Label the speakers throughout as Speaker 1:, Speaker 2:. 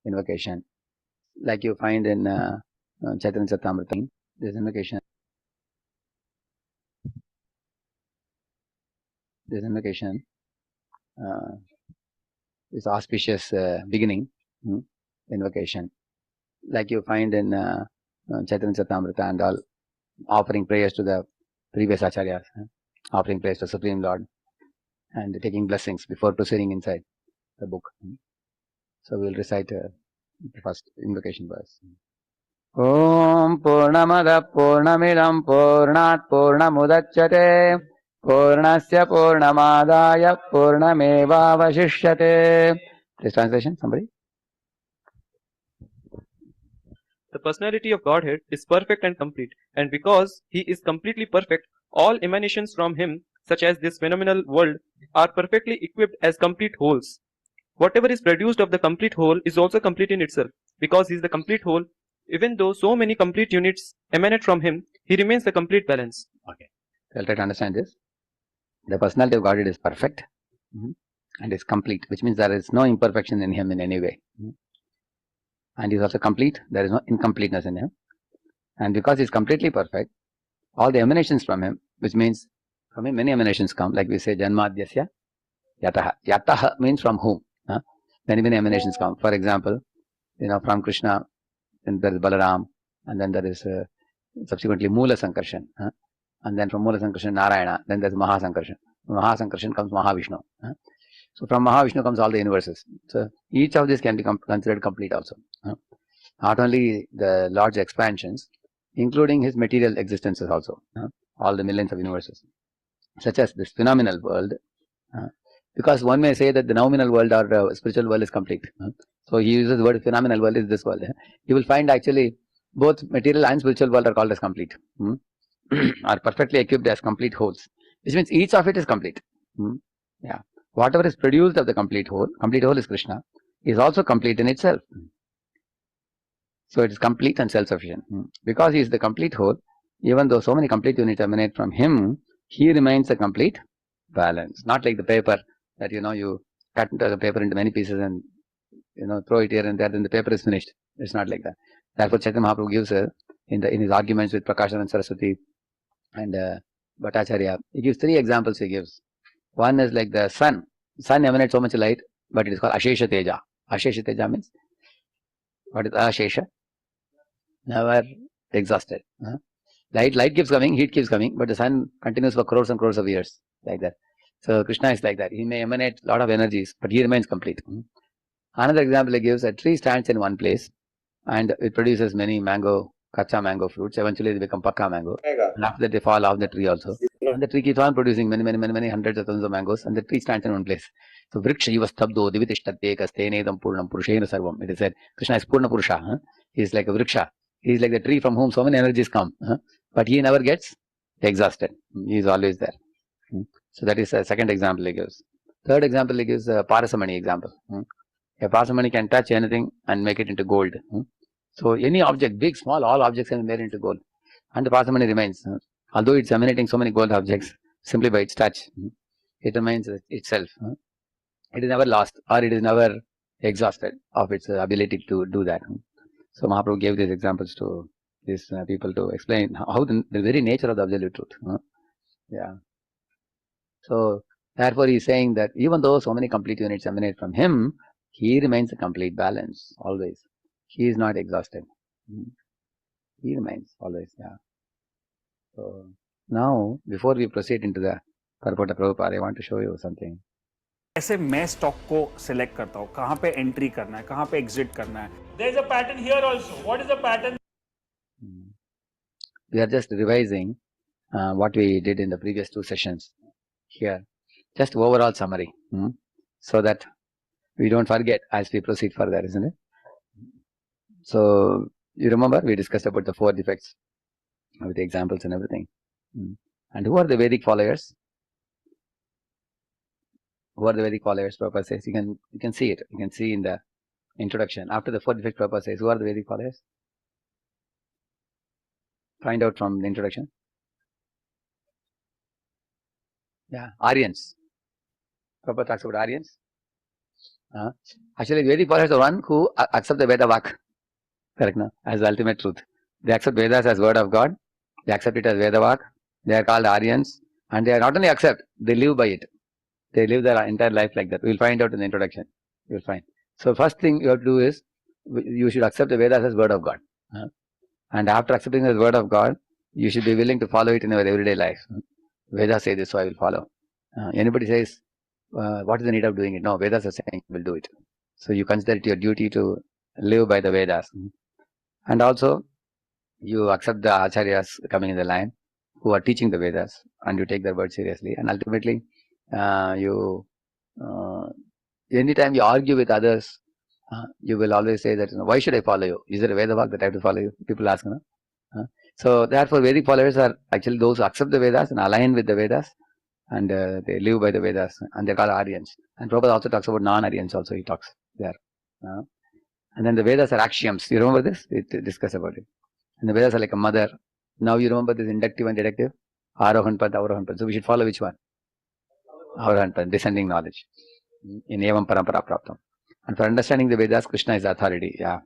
Speaker 1: invocation. Like you find in Chaitanya Charitamrita, this invocation. This invocation is auspicious beginning invocation. Like you find in Chaitanya Charitamrita and all, offering prayers to the previous acharyas, offering prayers to Supreme Lord, and taking blessings before proceeding inside the book. So we will recite the first invocation verse. Om Purnamada Purnamidam Purnat Purnamudachyate Purnasya Purnamadaya Purnamevavashishyate. This translation, somebody?
Speaker 2: The personality of Godhead is perfect and complete, and because he is completely perfect, all emanations from him, such as this phenomenal world, are perfectly equipped as complete wholes. Whatever is produced of the complete whole is also complete in itself. Because he is the complete whole, even though so many complete units emanate from him, he remains the complete balance.
Speaker 1: Okay. So I'll try to understand this. The personality of Godhead is perfect and is complete, which means there is no imperfection in him in any way. And he is also complete, there is no incompleteness in him. And because he is completely perfect, all the emanations from him, which means from him many emanations come, like we say Janmadhyasya Yataha. Yataha means from whom. Many emanations come. For example, from Krishna, then there is Balaram, and then there is subsequently Mula Sankarshan. And then from Mula Sankarshan, Narayana, then there is Mahasankarshan. From Mahasankarshan comes Mahavishnu. So from Mahavishnu comes all the universes. So each of these can be considered complete also. Not only the large expansions, including his material existences also. All the millions of universes. Such as this phenomenal world. Because one may say that the nominal world or spiritual world is complete. So he uses the word phenomenal world is this world. You will find actually both material and spiritual world are called as complete. Are perfectly equipped as complete wholes. Which means each of it is complete. Yeah. Whatever is produced of the complete whole is Krishna, is also complete in itself. So it is complete and self-sufficient. Because he is the complete whole, even though so many complete units emanate from him, he remains a complete balance. Not like the paper that you cut the paper into many pieces and throw it here and there, then the paper is finished. It's not like that. Therefore, Chaitanya Mahaprabhu gives in his arguments with Prakashan and Saraswati and Bhattacharya, he gives 3 examples. He gives one is like the sun. Sun emanates so much light, but it is called Ashesha Teja. Ashesha Teja means what is Ashesha? Never exhausted. Light keeps coming, heat keeps coming, but the sun continues for crores and crores of years, like that. So Krishna is like that. He may emanate a lot of energies, but he remains complete. Another example he gives: a tree stands in one place, and it produces many kacha mango fruits. Eventually, they become pakka mango, and after that, they fall off the tree also. And the tree keeps on producing many hundreds of thousands of mangoes, and the tree stands in one place. So vriksha iva stabdo divitishtate kastenedam purnam purushena sarvam. It is said Krishna is Purna Purusha. He is like a vriksha. He is like the tree from whom so many energies come, but he never gets exhausted. He is always there. So that is the second example he gives. Third example he gives a Parasamani example. A Parasamani can touch anything and make it into gold. So any object, big, small, all objects can be made into gold. And the Parasamani remains. Although it's emanating so many gold objects, simply by its touch, it remains itself. It is never lost, or it is never exhausted of its ability to do that. So Mahaprabhu gave these examples to these people to explain how the very nature of the absolute truth. Yeah. So therefore he is saying that even though so many complete units emanate from him, he remains a complete balance always. He is not exhausted. He remains always. Yeah. So now before we proceed into the purport of Prabhupada, I want to show you something.
Speaker 3: कैसे मैं stock को select करता हूँ, कहाँ पे entry करना है, कहाँ पे एग्जिट करना है. There is a pattern here also. What is the pattern?
Speaker 1: We are just revising what we did in the previous 2 sessions here. Just overall summary, so that we don't forget as we proceed further, isn't it? So you remember we discussed about the 4 defects with the examples and everything. And who are the Vedic followers? Who are the Vedic followers? Prabhupada says you can see it. You can see in the introduction. After the 4 defects, Prabhupada says who are the Vedic followers? Find out from the introduction. Yeah, Aryans. Prabhupada talks about Aryans. Actually, Vedic followers are the one who accept the Veda Vak, correct, no? As the ultimate truth. They accept Vedas as word of God. They accept it as Veda Vak. They are called Aryans, and they are not only accept, they live by it. They live their entire life like that. We'll find out in the introduction. You'll find. So first thing you have to do is you should accept the Vedas as word of God. And after accepting the word of God, you should be willing to follow it in your everyday life. Vedas say this, so I will follow. Anybody says, what is the need of doing it? No, Vedas are saying, we'll do it. So you consider it your duty to live by the Vedas. And also, you accept the acharyas coming in the line who are teaching the Vedas, and you take their word seriously. And ultimately, anytime you argue with others, you will always say that, why should I follow you? Is there a Veda Vak that I have to follow you? People ask, no? So therefore, Vedic followers are actually those who accept the Vedas and align with the Vedas, and they live by the Vedas, and they're called Aryans. And Prabhupada also talks about non-Aryans also, he talks there. And then the Vedas are axioms. You remember this? We discuss about it. And the Vedas are like a mother. Now you remember this inductive and deductive? Arohan Pad, Avarohan Pad. So we should follow which one? Avarohan Pad, descending knowledge. In Evam Parampara Praptam. And for understanding the Vedas, Krishna is the authority. Yeah.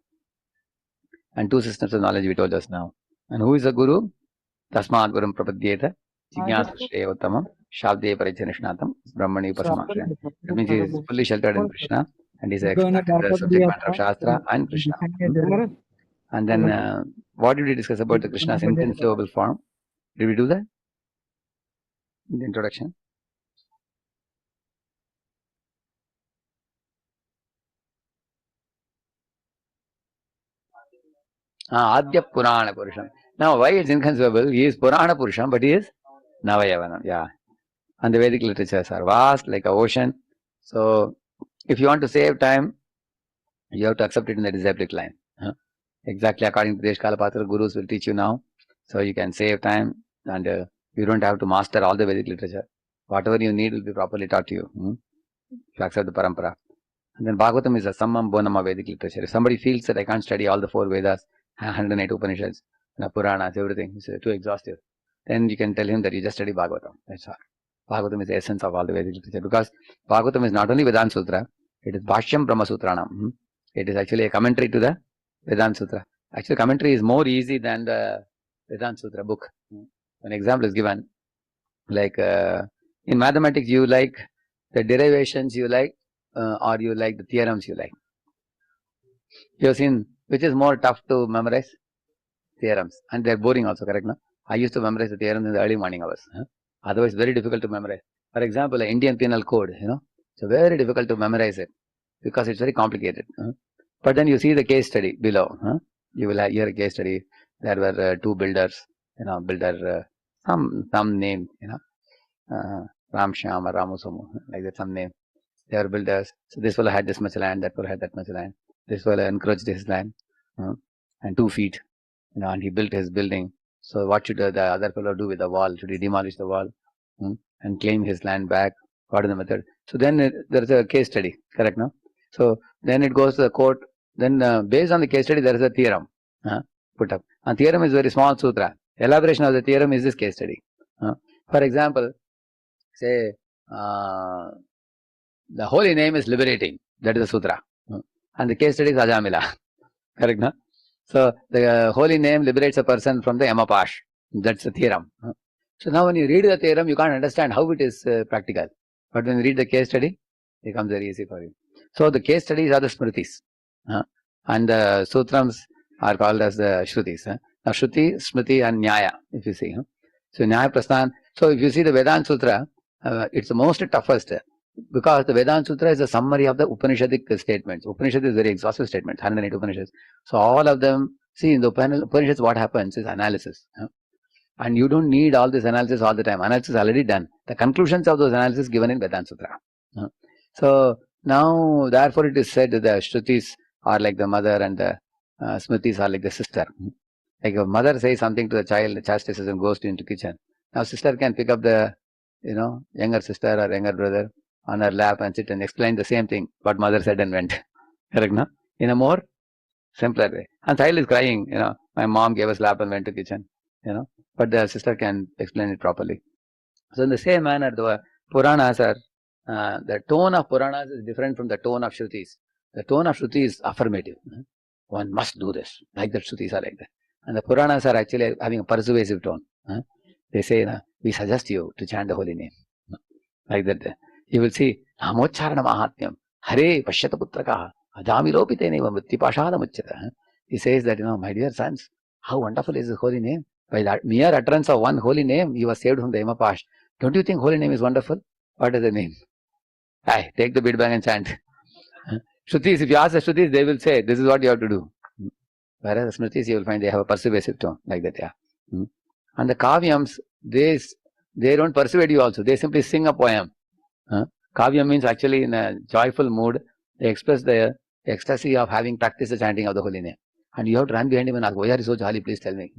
Speaker 1: And two systems of knowledge we told us now. And who is the Guru? Tasmad Gurum Prapadyeta, Jignasa Shreyotamam, Shabde Parichanishnatam, Brahmani Upasamatra. That means he is fully sheltered in Krishna, and he is the subject matter of Shastra and Krishna. And then, what did we discuss about the Krishna's intensive form? Did we do that in the introduction? Adya Purana Purusham. Now, why it's inconceivable? He is Purana Purusham, but he is Navayavanam. Yeah. And the Vedic literatures are vast, like an ocean. So, if you want to save time, you have to accept it in the disciplic line. Exactly according to Desh Kalapatra, gurus will teach you now. So, you can save time, and you don't have to master all the Vedic literature. Whatever you need will be properly taught to you. If you accept the parampara. And then Bhagavatam is a Sammam Bonama Vedic literature. If somebody feels that I can't study all the 4 Vedas, 108 Upanishads, Puranas, everything, it's too exhaustive, then you can tell him that you just study Bhagavatam. That's all. Bhagavatam is the essence of all the Vedic literature, because Bhagavatam is not only Vedanta Sutra, it is Bhashyam Brahma Sutranam. It is actually a commentary to the Vedanta Sutra. Actually, commentary is more easy than the Vedanta Sutra book. An example is given, like in mathematics, you like the derivations you like, or you like the theorems you like. You have seen which is more tough to memorize? Theorems. And they're boring also, correct? No? I used to memorize the theorems in the early morning hours. Otherwise, very difficult to memorize. For example, the Indian Penal Code, it's very difficult to memorize it because it's very complicated. But then you see the case study below. You will hear a case study. There were 2 builders, builder, some name, Ramshyam or Ramusumu, like that, some name. They are builders. So this fellow had this much land, that fellow had that much land. This fellow encroached his land, and 2 feet, and he built his building. So what should the other fellow do with the wall? Should he demolish the wall and claim his land back? What is the method? So then there is a case study, correct? No? So then it goes to the court. Then based on the case study, there is a theorem put up. And theorem is very small sutra. Elaboration of the theorem is this case study. For example, say the holy name is liberating. That is the sutra. And the case study is Ajamila. Correct, no? So the holy name liberates a person from the Yamapash. That's the theorem. So now when you read the theorem, you can't understand how it is practical. But when you read the case study, it becomes very easy for you. So the case studies are the smritis. And the sutrams are called as the shrutis. Now Shruti, Smriti and Nyaya, if you see. So Nyaya Prasthan. So if you see the Vedanta Sutra, it's the most toughest. Because the Vedanta Sutra is a summary of the Upanishadic statements. Upanishad is very exhaustive statements, 108 Upanishads. So all of them, see in the Upanishads what happens is analysis. And you don't need all this analysis all the time. Analysis is already done. The conclusions of those analysis given in Vedanta Sutra. So now, therefore it is said that the Shrutis are like the mother and the Smritis are like the sister. Like a mother says something to the child, the chastises and goes into kitchen. Now sister can pick up the, younger sister or younger brother on her lap and sit and explain the same thing what mother said and went. Correct, no? In a more simpler way. And child is crying, my mom gave us lap and went to kitchen, but the sister can explain it properly. So in the same manner, the Puranas are the tone of Puranas is different from the tone of Shrutis. The tone of Shruti is affirmative. One must do this. Like that, Shrutis are like that. And the Puranas are actually having a persuasive tone. They say, we suggest you to chant the holy name. Like that. You will see, Namocharana Mahatmyam, Hare Pashyata Putrakaha, Ajamilopiteneva Mrityupashada Muchyata. He says that, my dear sons, how wonderful is the holy name. By that mere utterance of one holy name, you are saved from the Yamapash. Don't you think holy name is wonderful? What does it mean? Hey, take the bead bag and chant. Shrutis, if you ask the Shrutis, they will say, this is what you have to do. Whereas the Smritis, you will find they have a persuasive tone, like that, yeah. And the Kavyams, they don't persuade you also. They simply sing a poem. Kavyam means actually in a joyful mood, they express the ecstasy of having practiced the chanting of the holy name. And you have to run behind him and ask, why are you so jolly? Please tell me.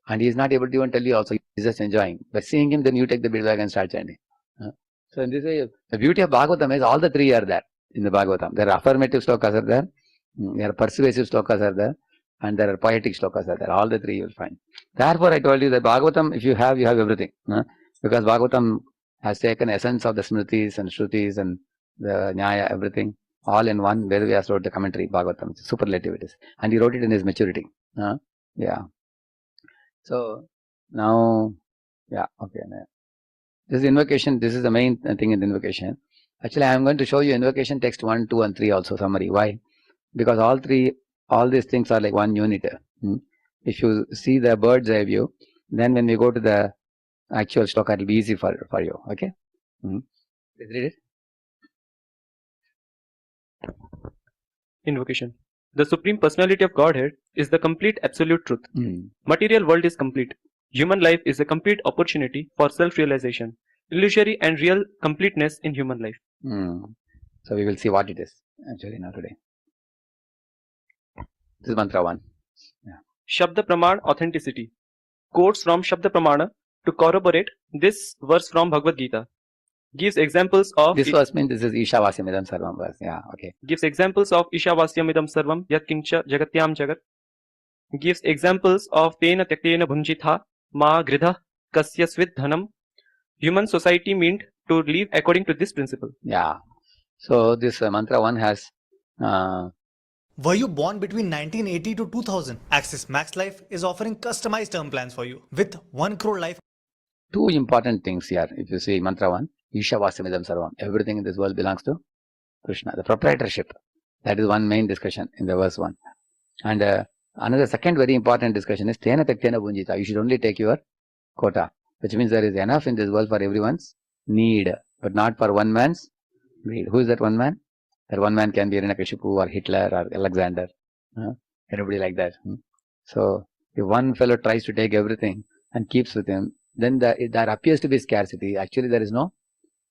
Speaker 1: And he is not able to even tell you also. He is just enjoying. By seeing him, then you take the bead bag and start chanting. So in this way, the beauty of Bhagavatam is all the three are there in the Bhagavatam. There are affirmative slokas are there, there are persuasive slokas are there, and there are poetic slokas are there. All the three you will find. Therefore, I told you that Bhagavatam, if you have everything. Because Bhagavatam has taken essence of the Smritis and Shrutis and the Nyaya, everything, all in one. Vedavyas wrote the commentary, Bhagavatam, superlative it is. And he wrote it in his maturity. Yeah. So, now, yeah, okay. This is invocation. This is the main thing in the invocation. Actually, I am going to show you invocation text 1, 2 and 3 also summary. Why? Because all these things are like one unit. If you see the bird's eye view, then when we go to the actual shloka, it will be easy for you. Okay? Please read it.
Speaker 2: Invocation. The Supreme Personality of Godhead is the complete absolute truth. Material world is complete. Human life is a complete opportunity for self-realization. Illusory and real completeness in human life.
Speaker 1: So we will see what it is actually now today. This is mantra 1. Yeah.
Speaker 2: Shabda Praman authenticity. Quotes from Shabda Pramana to corroborate this verse from Bhagavad Gita. Gives examples of...
Speaker 1: This verse means this is Ishavasyamidam Sarvam verse. Yeah, okay.
Speaker 2: Gives examples of Ishavasyamidam Sarvam Yat Kincha Jagatyam Jagat. Gives examples of Tena Tyaktena Bhunjitha Ma Gridha Kasya Swit Dhanam. Human society meant to live according to this principle.
Speaker 1: Yeah. So this mantra 1 has...
Speaker 4: Were you born between 1980 to 2000? Axis Max Life is offering customized term plans for you with 1 crore life.
Speaker 1: 2 important things here. If you see mantra 1, Ishavasyamidam Sarvam. Everything in this world belongs to Krishna. The proprietorship. That is one main discussion in the verse 1. And another second very important discussion is Tena Tyaktena Bhunjita. You should only take your quota. Which means there is enough in this world for everyone's need. But not for one man's greed. Who is that one man? That one man can be Hiranyakashipu or Hitler or Alexander. Anybody like that. So, if one fellow tries to take everything and keeps with him, then there appears to be scarcity. Actually, there is no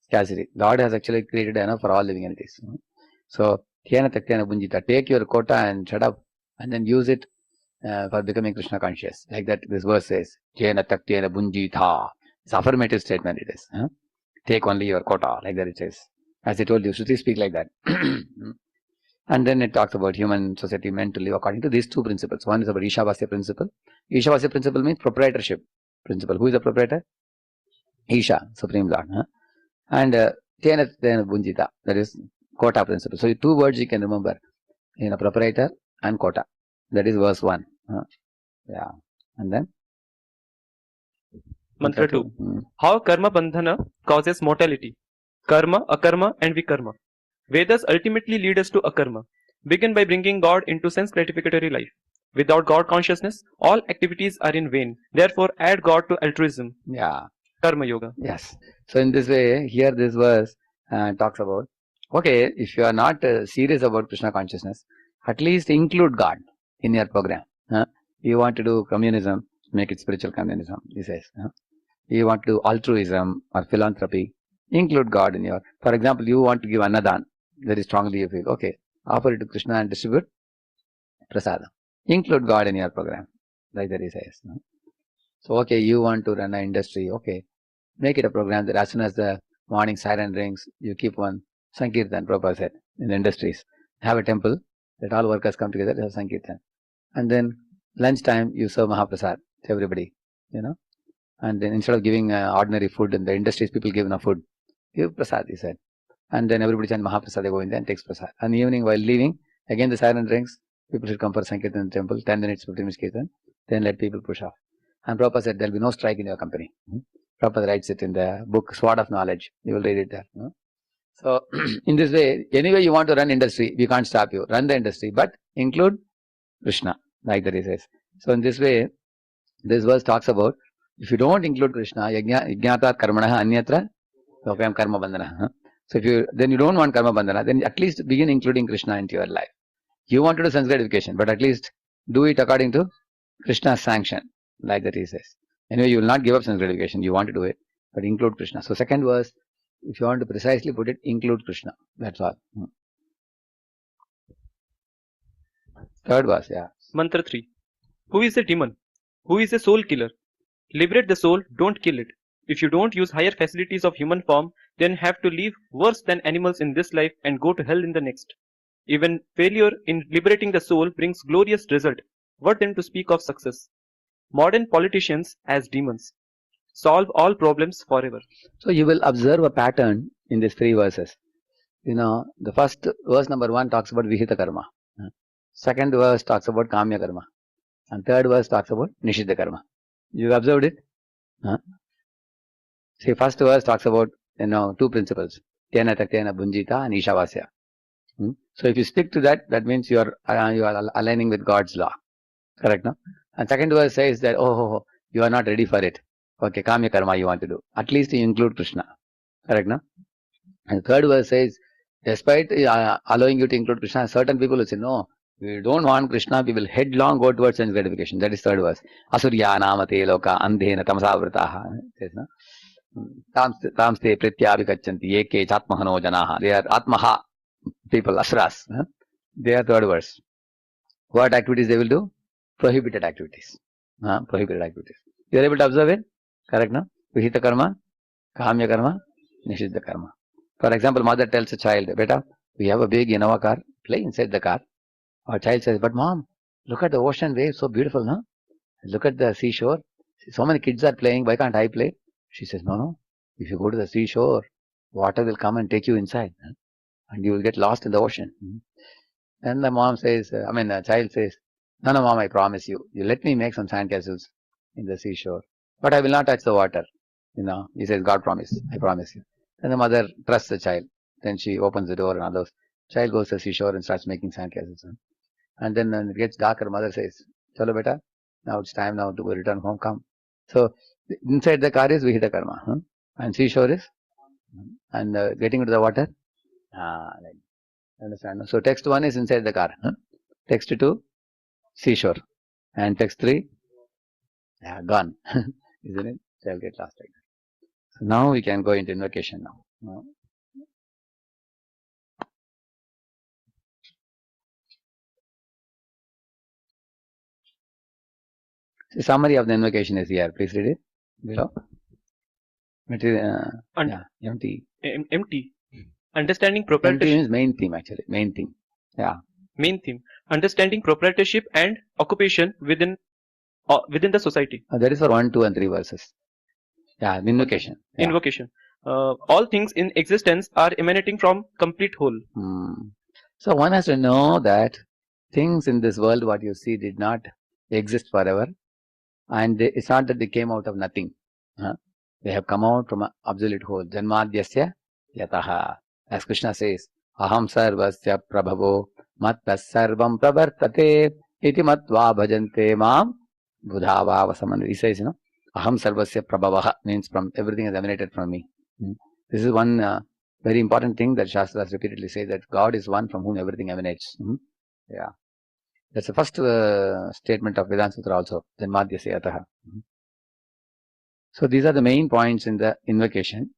Speaker 1: scarcity. God has actually created enough for all living entities. So, Tena Taktena Bhunjita. Take your quota and shut up and then use it for becoming Krishna conscious. Like that this verse says. Tena Taktena Bhunjita. It's affirmative statement it is. Take only your quota. Like that it says. As I told you, Shruti speak like that. And then it talks about human society meant to live according to these 2 principles. One is about Ishavasya principle. Ishavasya principle means proprietorship principle. Who is the proprietor? Isha, Supreme Lord. And Tena Bhunjita, that is quota principle. So 2 words you can remember. Proprietor and quota. That is verse 1. Yeah. And then?
Speaker 2: Mantra 2. How karma bandhana causes mortality. Karma, akarma and vikarma. Vedas ultimately lead us to akarma. Begin by bringing God into sense gratificatory life. Without God consciousness, all activities are in vain. Therefore, add God to altruism.
Speaker 1: Yeah.
Speaker 2: Karma yoga.
Speaker 1: Yes. So in this way, here this verse talks about, okay, if you are not serious about Krishna consciousness, at least include God in your program. You want to do communism, make it spiritual communism, he says. You want to do altruism or philanthropy, include God in your... For example, you want to give annadan, very strongly you feel, okay, offer it to Krishna and distribute prasadam. Include God in your program, like that he says. So, okay, you want to run an industry, okay, make it a program that as soon as the morning siren rings, you keep one Sankirtan, Prabhupada said, in the industries. Have a temple, that all workers come together, have Sankirtan. And then lunchtime, you serve Mahaprasad to everybody, And then instead of giving ordinary food in the industries, people give enough food. Give prasad, he said. and then everybody chants Mahaprasada Govinda and takes prasad. And evening while leaving, again the siren rings, people should come for Sankirtan in the temple, 10 minutes, 15 minutes Kirtan, then let people push off. And Prabhupada said, there will be no strike in your company. Prabhupada writes it in the book, Sword of Knowledge. You will read it there. So, in this way, anyway you want to run industry, we can't stop you. Run the industry, but include Krishna, like that he says. So, in this way, this verse talks about, if you don't include Krishna, yajnatat karmanaha anyatra, lokayam karma bandhana. So, then you don't want karma bandhana, then at least begin including Krishna into your life. You want to do sense gratification, but at least do it according to Krishna's sanction, like that he says. Anyway, you will not give up sense gratification, you want to do it, but include Krishna. So, second verse, if you want to precisely put it, include Krishna. That's all. Third verse, yeah.
Speaker 2: Mantra 3. Who is a demon? Who is a soul killer? Liberate the soul, don't kill it. If you don't use higher facilities of human form, then have to live worse than animals in this life and go to hell in the next. Even failure in liberating the soul brings glorious result. What then to speak of success? Modern politicians as demons. Solve all problems forever.
Speaker 1: So you will observe a pattern in these three verses. The first verse number 1 talks about Vihita Karma. Second verse talks about Kamya Karma. And third verse talks about Nishiddha Karma. You observed it? See, first verse talks about, two principles. Tena Taktena Bunjita and Ishavasya. So if you stick to that, that means you are aligning with God's law. Correct, no? And second verse says that, you are not ready for it. Okay, Kamya Karma you want to do. At least you include Krishna. Correct, no? And third verse says, despite allowing you to include Krishna, certain people will say, no, we don't want Krishna, we will headlong go towards sense gratification. That is third verse. Asurya namate loka andhena tamasavrataha. Says, no? Tamste pratyabhikachanti eke chatmahano janaha. They are atmaha people, asuras. They are third verse. What activities they will do? Prohibited activities. Prohibited activities. You are able to observe it? Correct, no? Vihita karma, Kamya karma, Nishiddha karma. For example, mother tells a child, Beta, we have a big Innova car, play inside the car. Our child says, but mom, look at the ocean waves, so beautiful, no? Look at the seashore. So many kids are playing, why can't I play? She says, no. If you go to the seashore, water will come and take you inside. And you will get lost in the ocean. And the child says, no, mom, I promise you. You let me make some sandcastles in the seashore. But I will not touch the water. He says, God promise, I promise you. Then the mother trusts the child. Then she opens the door and all those. Child goes to the seashore and starts making sandcastles. And then when it gets darker, mother says, Chalo beta, now it's time now to return home, come. So inside the car is Vihita Karma. And seashore is, and getting into the water. Understand? So text 1 is inside the car. Text 2, seashore. And text 3, gone. Isn't it? Shall get lost like that. So now we can go into invocation now. The summary of the invocation is here. Please read it below. Empty.
Speaker 2: Empty. Understanding
Speaker 1: Empty
Speaker 2: proprietorship.
Speaker 1: means main theme actually. Main theme. Yeah.
Speaker 2: Main theme. Understanding proprietorship and occupation within the society.
Speaker 1: That is for 1, 2 and 3 verses. Yeah, invocation. Yeah.
Speaker 2: Invocation. All things in existence are emanating from complete whole.
Speaker 1: So one has to know that things in this world, what you see, did not exist forever. And it's not that they came out of nothing. They have come out from an absolute whole. Janmadhyasya yataha. As Krishna says, Aham sarvasya prabhavo mattas sarvam pravartate iti matva bhajante mam budhava vasaman. He says, Aham sarvasya prabhavaha means from everything has emanated from me. This is one very important thing that Shastras repeatedly say, that God is one from whom everything emanates. Yeah. That's the first statement of Vedanta Sutra also. Janmadhyasya yataha. So these are the main points in the invocation.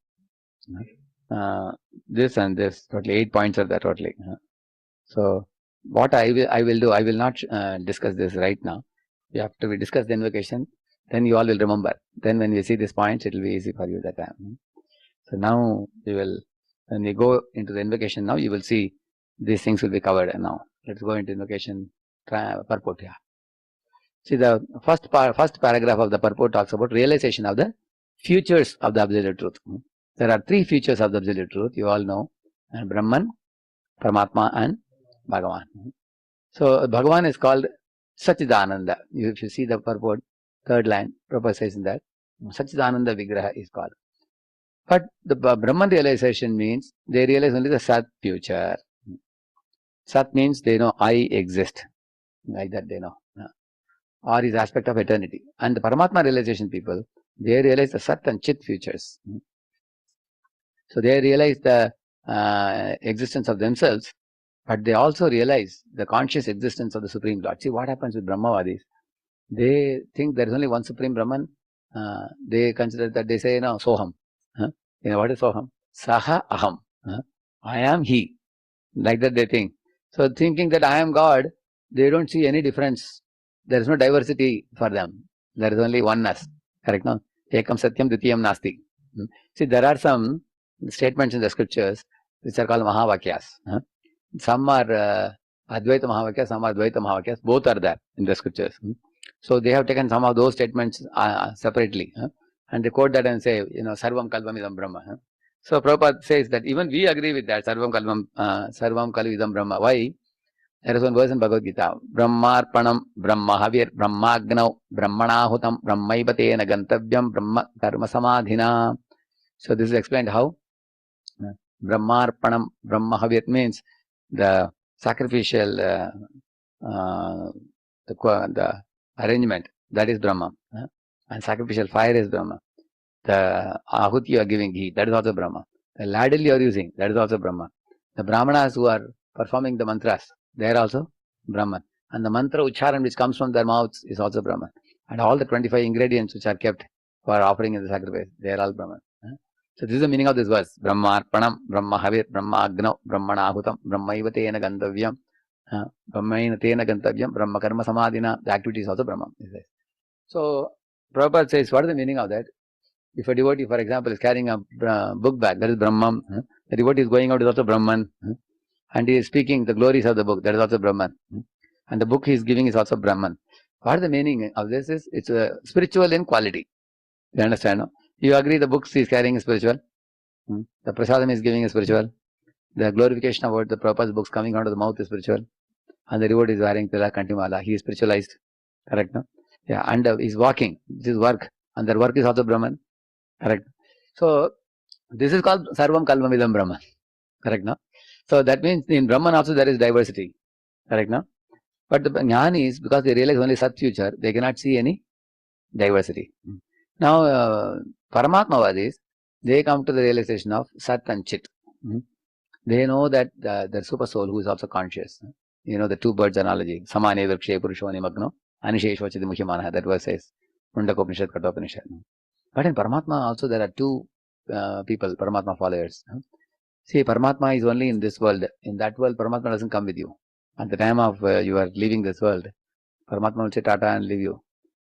Speaker 1: This and this, totally 8 points are there totally. So what I will do, I will not discuss this right now. After we discuss the invocation, then you all will remember. Then when you see these points, it will be easy for you that time. So now when we go into the invocation now, you will see these things will be covered now. Let's go into invocation purport here. See, the first paragraph of the purport talks about realization of the futures of the absolute truth. There are 3 features of the absolute truth, you all know. And Brahman, Paramatma and Bhagavan. So Bhagavan is called Satchidananda. If you see the purport, third line, Prabhupada says in that, Satchidananda Vigraha is called. But the Brahman realization means they realize only the Sat future. Sat means they know I exist. Like that they know. Or is aspect of eternity. And the Paramatma realization people, they realize the Sat and Chit futures. So they realize the existence of themselves, but they also realize the conscious existence of the Supreme Lord. See what happens with Brahmavadis. They think there is only one Supreme Brahman. They consider that they say, no, Soham. What is Soham? Saha Aham. I am He. Like that they think. So thinking that I am God, they don't see any difference. There is no diversity for them. There is only oneness. Correct? No? Ekam Satyam Dvitiyam Nasti. See, there are some statements in the scriptures which are called Mahavakyas. Some are Advaita Mahavakyas, some are Dvaita Mahavakyas. Both are there in the scriptures. So they have taken some of those statements separately. And they quote that and say, Sarvam Kalvam Idam Brahma. So Prabhupada says that even we agree with that, Sarvam Kalvam Idam Brahma. Why? There is one verse in Bhagavad Gita. Brahmarpanam Brahmahavir Brahmagnau Brahmanahutam Brahmaivatena Gantavyam Brahma Karma Samadhina. So this is explained how Brahmarpanam Brahmahavir means the sacrificial the arrangement, that is Brahma. And sacrificial fire is Brahma. The ahuti you are giving ghee, that is also Brahma. The ladle you are using, that is also Brahma. The Brahmanas who are performing the mantras, they are also Brahman. And the mantra ucharan which comes from their mouths is also Brahman. And all the 25 ingredients which are kept for offering in the sacrifice, they are all Brahman. So this is the meaning of this verse. Brahmarpanam, Brahmahavir, Brahmagnav, Brahmanahutam, Brahmaivatena Gantavyam, Brahmainatena Gantavyam, Brahma Karma Samadhina. The activity is also Brahman. So Prabhupada says, what is the meaning of that? If a devotee, for example, is carrying a book bag, that is Brahman. The devotee is going out is also Brahman. And he is speaking the glories of the book, that is also Brahman. And the book he is giving is also Brahman. What is the meaning of this? It's spiritual in quality. You understand? No? You agree the books he is carrying is spiritual? The prasadam he is giving is spiritual. The glorification about the Prabhupada's books coming out of the mouth is spiritual. And the devotee is wearing Tilak Kantimala. He is spiritualized. Correct? No? Yeah. And he is walking. This is work. And their work is also Brahman. Correct. So this is called Sarvam Kalmamidam Brahman. Correct, no? So that means in Brahman also there is diversity. Correct, no? But the Jnanis, because they realize only Sat future, they cannot see any diversity. Now, Paramatmavadis, they come to the realization of Sat and Chit. They know that the super soul who is also conscious. The two birds analogy. Samane Virkshe Purusho Nimagno Anisheshva Chidimukhimana. That verse says. Mundakopanishad, Katopanishad. But in Paramatma also there are two people, Paramatma followers. See, Paramatma is only in this world. In that world, Paramatma doesn't come with you. At the time of you are leaving this world, Paramatma will say Tata and leave you.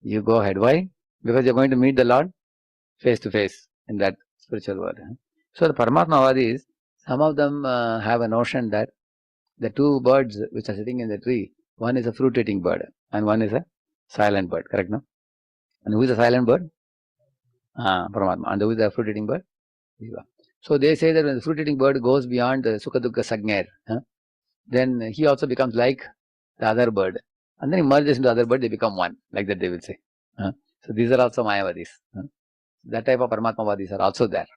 Speaker 1: You go ahead. Why? Because you're going to meet the Lord face to face in that spiritual world. So the Paramatmavadis, some of them have a notion that the two birds which are sitting in the tree, one is a fruit-eating bird and one is a silent bird. Correct, no? And who is a silent bird? Paramatma. And who is the fruit-eating bird? Jiva. So they say that when the fruit-eating bird goes beyond the Sukha Dukkha Sagner, then he also becomes like the other bird. And then he merges into the other bird, they become one. Like that they will say. So these are also Mayavadis. That type of Paramatmavadis are also there.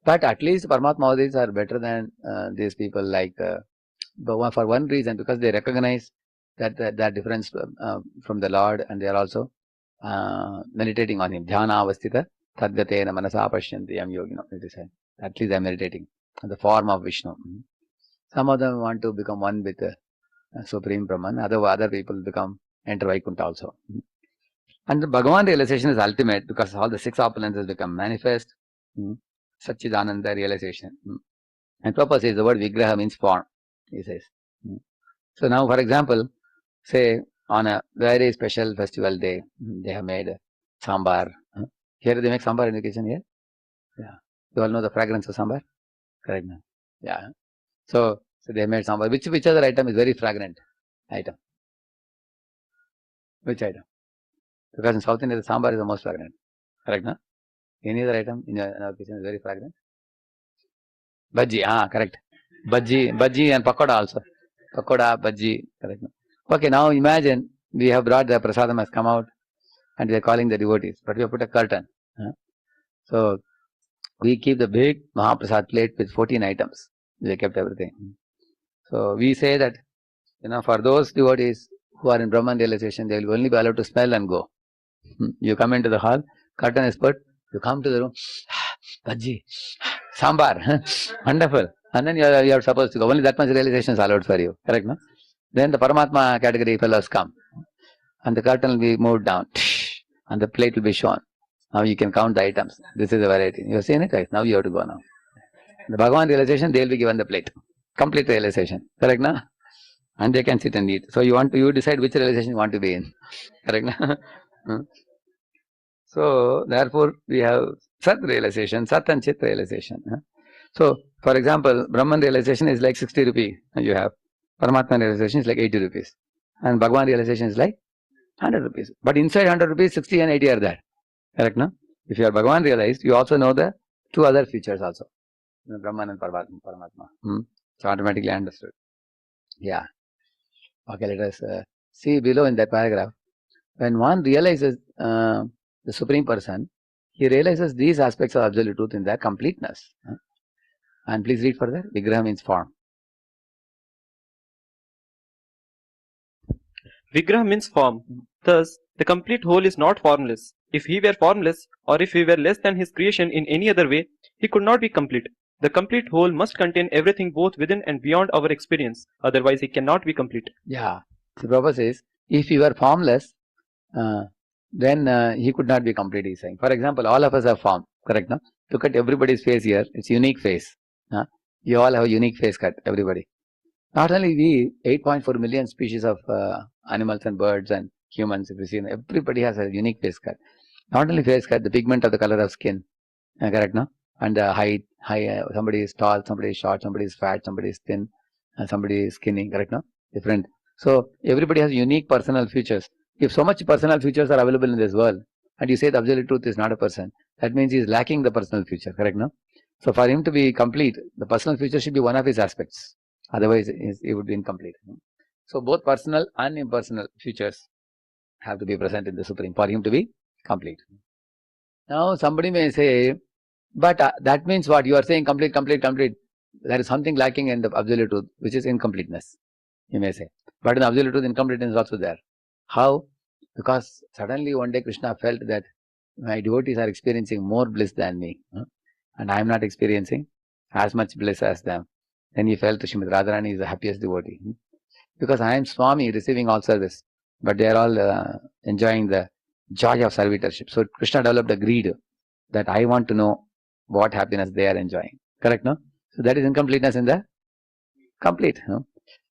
Speaker 1: But at least Paramatmavadis are better than these people like, but for one reason, because they recognize that difference from the Lord, and they are also meditating on Him. Dhyana avastita tadgatena manasa pashyanti yam yogino. It is said. At least they are meditating on the form of Vishnu. Some of them want to become one with Supreme Brahman. Other people enter Vaikuntha also. And the Bhagavan realization is ultimate because all the six opulences become manifest. Satchidananda realization. And Prabhupada says the word Vigraha means form. He says. So now, for example, say on a very special festival day, they have made sambar. Here they make sambar in the kitchen here. Yeah. You all know the fragrance of sambar? Correct. Yeah. So they made sambar. Which other item is very fragrant item? Which item? Because in South India, the sambar is the most fragrant. Correct, no? Any other item in our kitchen is very fragrant? Bhaji, correct. Bhaji and pakoda also. Pakoda, bhaji, correct. Okay, now imagine we have brought the prasadam has come out and we are calling the devotees, but we have put a curtain. So we keep the big Mahaprasad plate with 14 items. We kept everything. So we say that, for those devotees who are in Brahman realization, they will only be allowed to smell and go. You come into the hall, curtain is put, you come to the room, bhaji, sambar, wonderful. And then you are supposed to go. Only that much realization is allowed for you. Correct, no? Then the Paramatma category fellows come. And the curtain will be moved down. And the plate will be shown. Now you can count the items. This is a variety. You have seen it, right? Now you have to go now. The Bhagavan realization, they will be given the plate. Complete realization. Correct, na? And they can sit and eat. So you decide which realization you want to be in. Correct, na? So therefore we have Sat realization, Sat and Chit realization. So for example, Brahman realization is like 60 rupees you have. Paramatma realization is like 80 rupees. And Bhagavan realization is like 100 rupees. But inside 100 rupees, 60 and 80 are there. Correct, no? If you are Bhagavan realized, you also know the two other features also. Brahman and Paramatma. So automatically understood. Yeah. Okay, let us see below in that paragraph. When one realizes the Supreme Person, he realizes these aspects of absolute truth in their completeness. And please read further. Vigraha means form.
Speaker 2: Vigraha means form. Thus, the complete whole is not formless. If he were formless, or if he were less than his creation in any other way, he could not be complete. The complete whole must contain everything both within and beyond our experience. Otherwise, he cannot be complete.
Speaker 1: Yeah. The Prabhupada says, if he were formless, then he could not be complete, he's saying. For example, all of us have form, correct, no? Look at everybody's face here. It's unique face. You all have a unique face cut, everybody. Not only we, 8.4 million species of animals and birds and humans, if you see, everybody has a unique face cut. Not only face cut, the pigment of the color of skin, correct, no? And the height, somebody is tall, somebody is short, somebody is fat, somebody is thin, and somebody is skinny, correct, no? Different. So everybody has unique personal features. If so much personal features are available in this world, and you say the absolute truth is not a person, that means he is lacking the personal feature, correct, no? So for him to be complete, the personal feature should be one of his aspects. Otherwise, it would be incomplete. So both personal and impersonal features have to be present in the Supreme for him to be complete. Now somebody may say, but that means what? You are saying complete. There is something lacking in the absolute truth, which is incompleteness, you may say. But in the absolute truth, incompleteness is also there. How? Because suddenly one day Krishna felt that my devotees are experiencing more bliss than me, and I am not experiencing as much bliss as them. Then he felt Srimati Radharani is the happiest devotee. Because I am Swami receiving all service, but they are all enjoying the joy of servitorship. So Krishna developed a greed that I want to know what happiness they are enjoying. Correct, no? So that is incompleteness in the complete. No?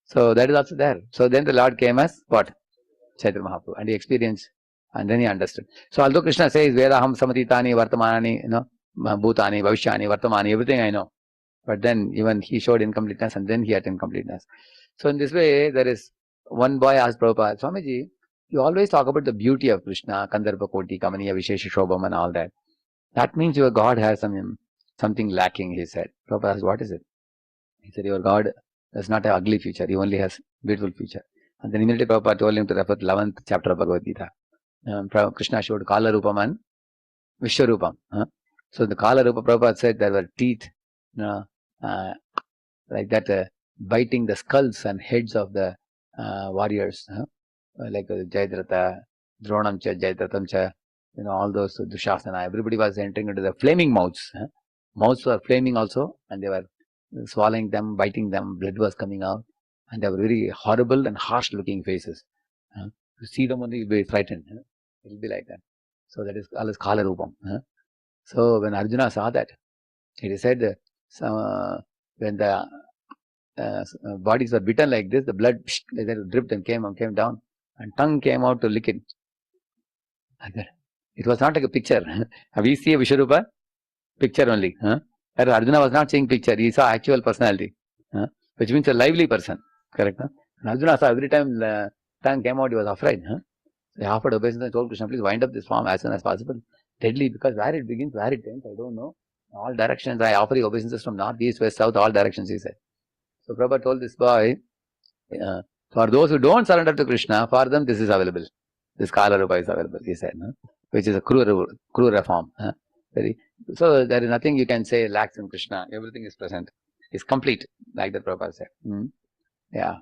Speaker 1: So that is also there. So then the Lord came as what? Chaitanya Mahaprabhu. And he experienced, and then he understood. So although Krishna says, Vedaham samatitani vartamanani, bhutani, bhavishyani, vartamani, everything I know. But then even he showed incompleteness and then he had incompleteness. So in this way, there is one boy asked Prabhupada, Swamiji, you always talk about the beauty of Krishna, Kandharpa Koti, Kamaniya, Vishesha Shobham and all that. That means your God has something lacking, he said. Prabhupada asked, what is it? He said, your God does not have ugly feature, he only has beautiful feature. And then immediately Prabhupada told him to refer to 11th chapter of Bhagavad Gita. Krishna showed Kala Rupam and Vishwarupam. So the Kala Rupa, Prabhupada said there were teeth, like that, biting the skulls and heads of the warriors, like Jayadratha, Dronamcha, Jayadratamcha, all those Dushasana. Everybody was entering into the flaming mouths. Mouths were flaming also, and they were swallowing them, biting them, blood was coming out, and they were very horrible and harsh looking faces. To see them only, you'll be frightened. It will be like that. So that is all Kala Rupam. So when Arjuna saw that, it is said when the bodies were bitten like this, the blood dripped and came down, and tongue came out to lick it. It was not like a picture. We see a Vishwarupa picture only. Arjuna was not seeing picture, he saw actual personality, which means a lively person. Correct? And Arjuna saw every time the tongue came out, he was afraid. They offered obeisance and told Krishna, please wind up this form as soon as possible. Deadly, because where it begins, where it ends, I don't know. All directions, I offer you obeisances from north, east, west, south, all directions, he said. So Prabhupada told this boy, for those who don't surrender to Krishna, for them this is available. This Kala Rupa is available, he said, which is a cruel form. So there is nothing you can say lacks in Krishna. Everything is present. It's complete, like the Prabhupada said. Yeah.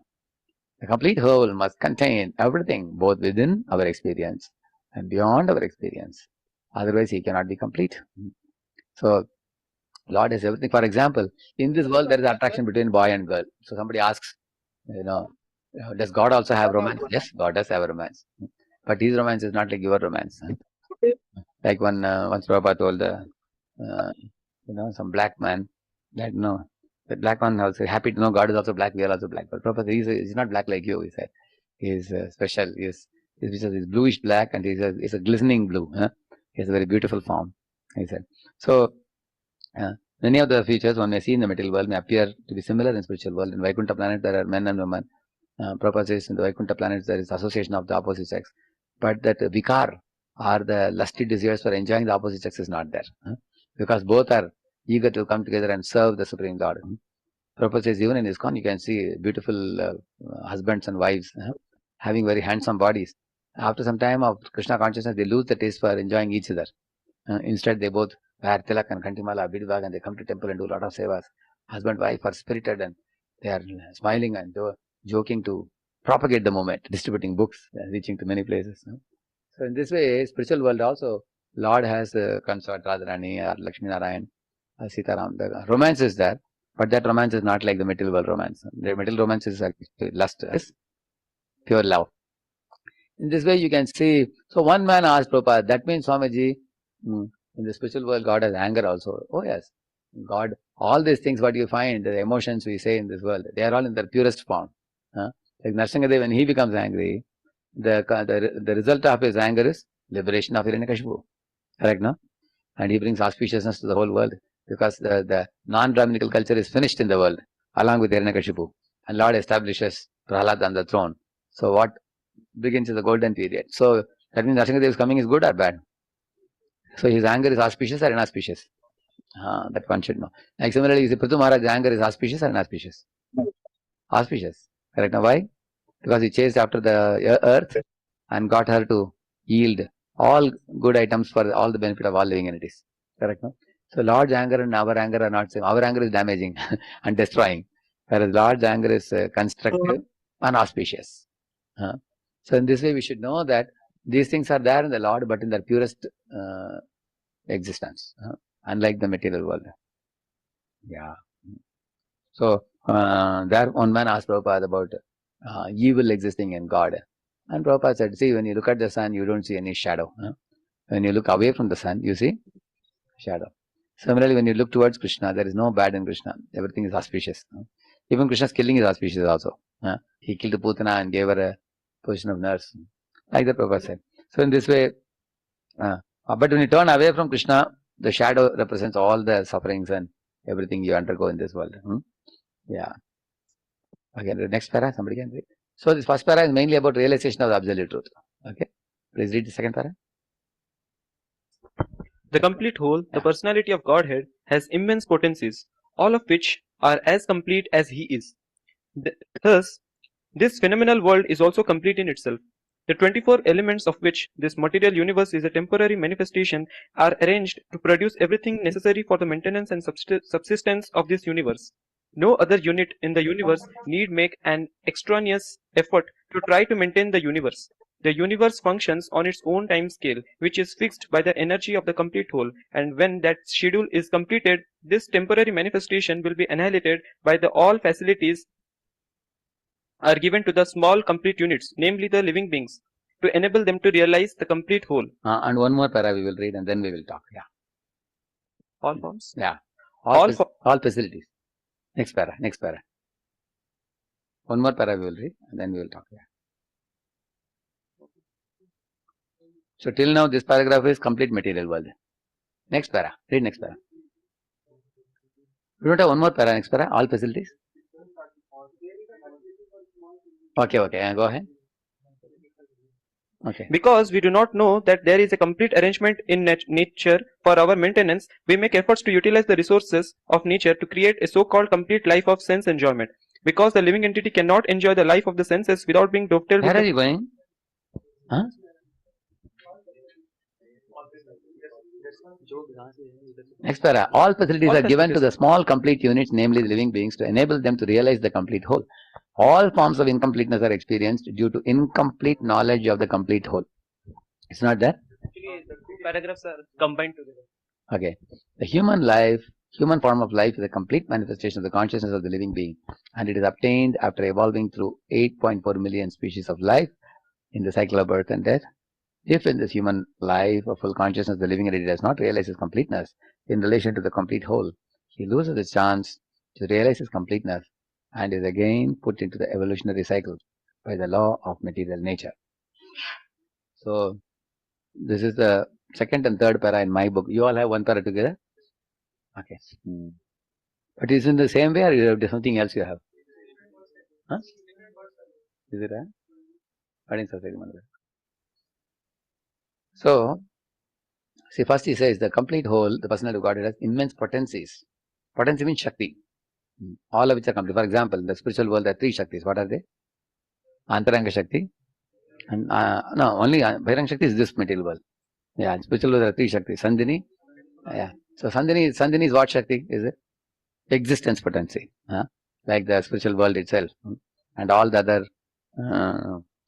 Speaker 1: The complete whole must contain everything, both within our experience and beyond our experience. Otherwise, he cannot be complete. So, Lord has everything. For example, in this world, there is attraction between boy and girl. So, somebody asks, does God also have romance? Yes, God does have a romance. But his romance is not like your romance. Like once Prabhupada told some black man that the black man also happy to know God is also black, we are also black. But Prabhupada, he's not black like you, he said. He is special. He's bluish black and he's a glistening blue. He has a very beautiful form, he said. So, many of the features one may see in the material world may appear to be similar in spiritual world. In Vaikuntha planet, there are men and women. Prabhupada says in the Vaikuntha planets, there is association of the opposite sex. But that vikar, or the lusty desires for enjoying the opposite sex, is not there. Because both are eager to come together and serve the Supreme Lord. Prabhupada says even in ISKCON, you can see beautiful husbands and wives having very handsome bodies. After some time of Krishna consciousness, they lose the taste for enjoying each other. Instead, they both wear tilak and kantimala, bidbag, and they come to temple and do a lot of sevas. Husband and wife are spirited and they are smiling and joking to propagate the moment, distributing books, reaching to many places. So in this way, spiritual world also, Lord has consort Radharani or Lakshmi Narayan, Sitaram. The romance is there, but that romance is not like the material world romance. The material romance is actually lust, is pure love. In this way, you can see. So one man asked Prabhupada, that means Swamiji, in the spiritual world, God has anger also. Oh yes, God, all these things what you find, the emotions we say in this world, they are all in their purest form. Like Nrsimhadev, when he becomes angry, the result of his anger is liberation of Hiranyakashipu. Correct, no? And he brings auspiciousness to the whole world because the non-Brahminical culture is finished in the world along with Hiranyakashipu. And Lord establishes Prahlad on the throne. So what begins is the golden period. So that means Nrsimhadev coming is good or bad? So his anger is auspicious or inauspicious? That one should know. Like similarly, you see Prithu Maharaj's anger is auspicious or inauspicious? Auspicious. Correct, now why? Because he chased after the earth and got her to yield all good items for all the benefit of all living entities. Correct, no? So Lord's anger and our anger are not same. Our anger is damaging and destroying, whereas Lord's anger is constructive and auspicious. So in this way, we should know that these things are there in the Lord, but in their purest existence, unlike the material world. Yeah. So there one man asked Prabhupada about evil existing in God. And Prabhupada said, see, when you look at the sun, you don't see any shadow. When you look away from the sun, you see shadow. Similarly, when you look towards Krishna, there is no bad in Krishna. Everything is auspicious. Even Krishna's killing is auspicious also. He killed Putana and gave her a position of nurse. Like the Prabhupada said. So in this way, but when you turn away from Krishna, the shadow represents all the sufferings and everything you undergo in this world. Yeah. Again, the next para, somebody can read. So this first para is mainly about realization of the absolute truth. Okay. Please read the second para.
Speaker 2: The complete whole, the personality of Godhead, has immense potencies, all of which are as complete as he is. Thus, this phenomenal world is also complete in itself. The 24 elements of which this material universe is a temporary manifestation are arranged to produce everything necessary for the maintenance and subsistence of this universe. No other unit in the universe need make an extraneous effort to try to maintain the universe. The universe functions on its own time scale, which is fixed by the energy of the complete whole, and when that schedule is completed, this temporary manifestation will be annihilated by the all facilities are given to the small complete units, namely the living beings, to enable them to realize the complete whole.
Speaker 1: And one more para we will read and then we will talk. Yeah.
Speaker 2: All forms?
Speaker 1: Yeah. All facilities. Next para. One more para we will read and then we will talk. Yeah. So till now this paragraph is complete material world. Next para. Read next para. We don't have one more para. Next para. All facilities. Okay. Go ahead. Okay.
Speaker 2: Because we do not know that there is a complete arrangement in nature for our maintenance, we make efforts to utilize the resources of nature to create a so-called complete life of sense enjoyment. Because the living entity cannot enjoy the life of the senses without being dovetailed with
Speaker 1: Where are
Speaker 2: the
Speaker 1: you going? Huh? Next para. All facilities
Speaker 2: All
Speaker 1: are given to
Speaker 2: facilities.
Speaker 1: the small complete units, namely the living beings, to enable them to realize the complete whole. All forms of incompleteness are experienced due to incomplete knowledge of the complete whole. It's not there?
Speaker 2: Actually, the two paragraphs are combined together.
Speaker 1: Okay. The human form of life is a complete manifestation of the consciousness of the living being, and it is obtained after evolving through 8.4 million species of life in the cycle of birth and death. If in this human life of full consciousness the living entity does not realize his completeness in relation to the complete whole, he loses his chance to realize his completeness and is again put into the evolutionary cycle by the law of material nature. So this is the second and third para in my book. You all have one para together? Okay. But is in the same way or you have something else you have? Huh? Is it a? I didn't say so, see, first he says the complete whole, the personality of Godhead has immense potencies. Potency means Shakti. All of which are complete. For example, in the spiritual world there are three Shaktis. What are they? Antaranga Shakti. And no, only Bhiranga Shakti is this material world. Yeah, in spiritual world there are three Shaktis. Sandhini. Yeah. So Sandhini is what Shakti? Is it? Existence potency. Like the spiritual world itself. And all the other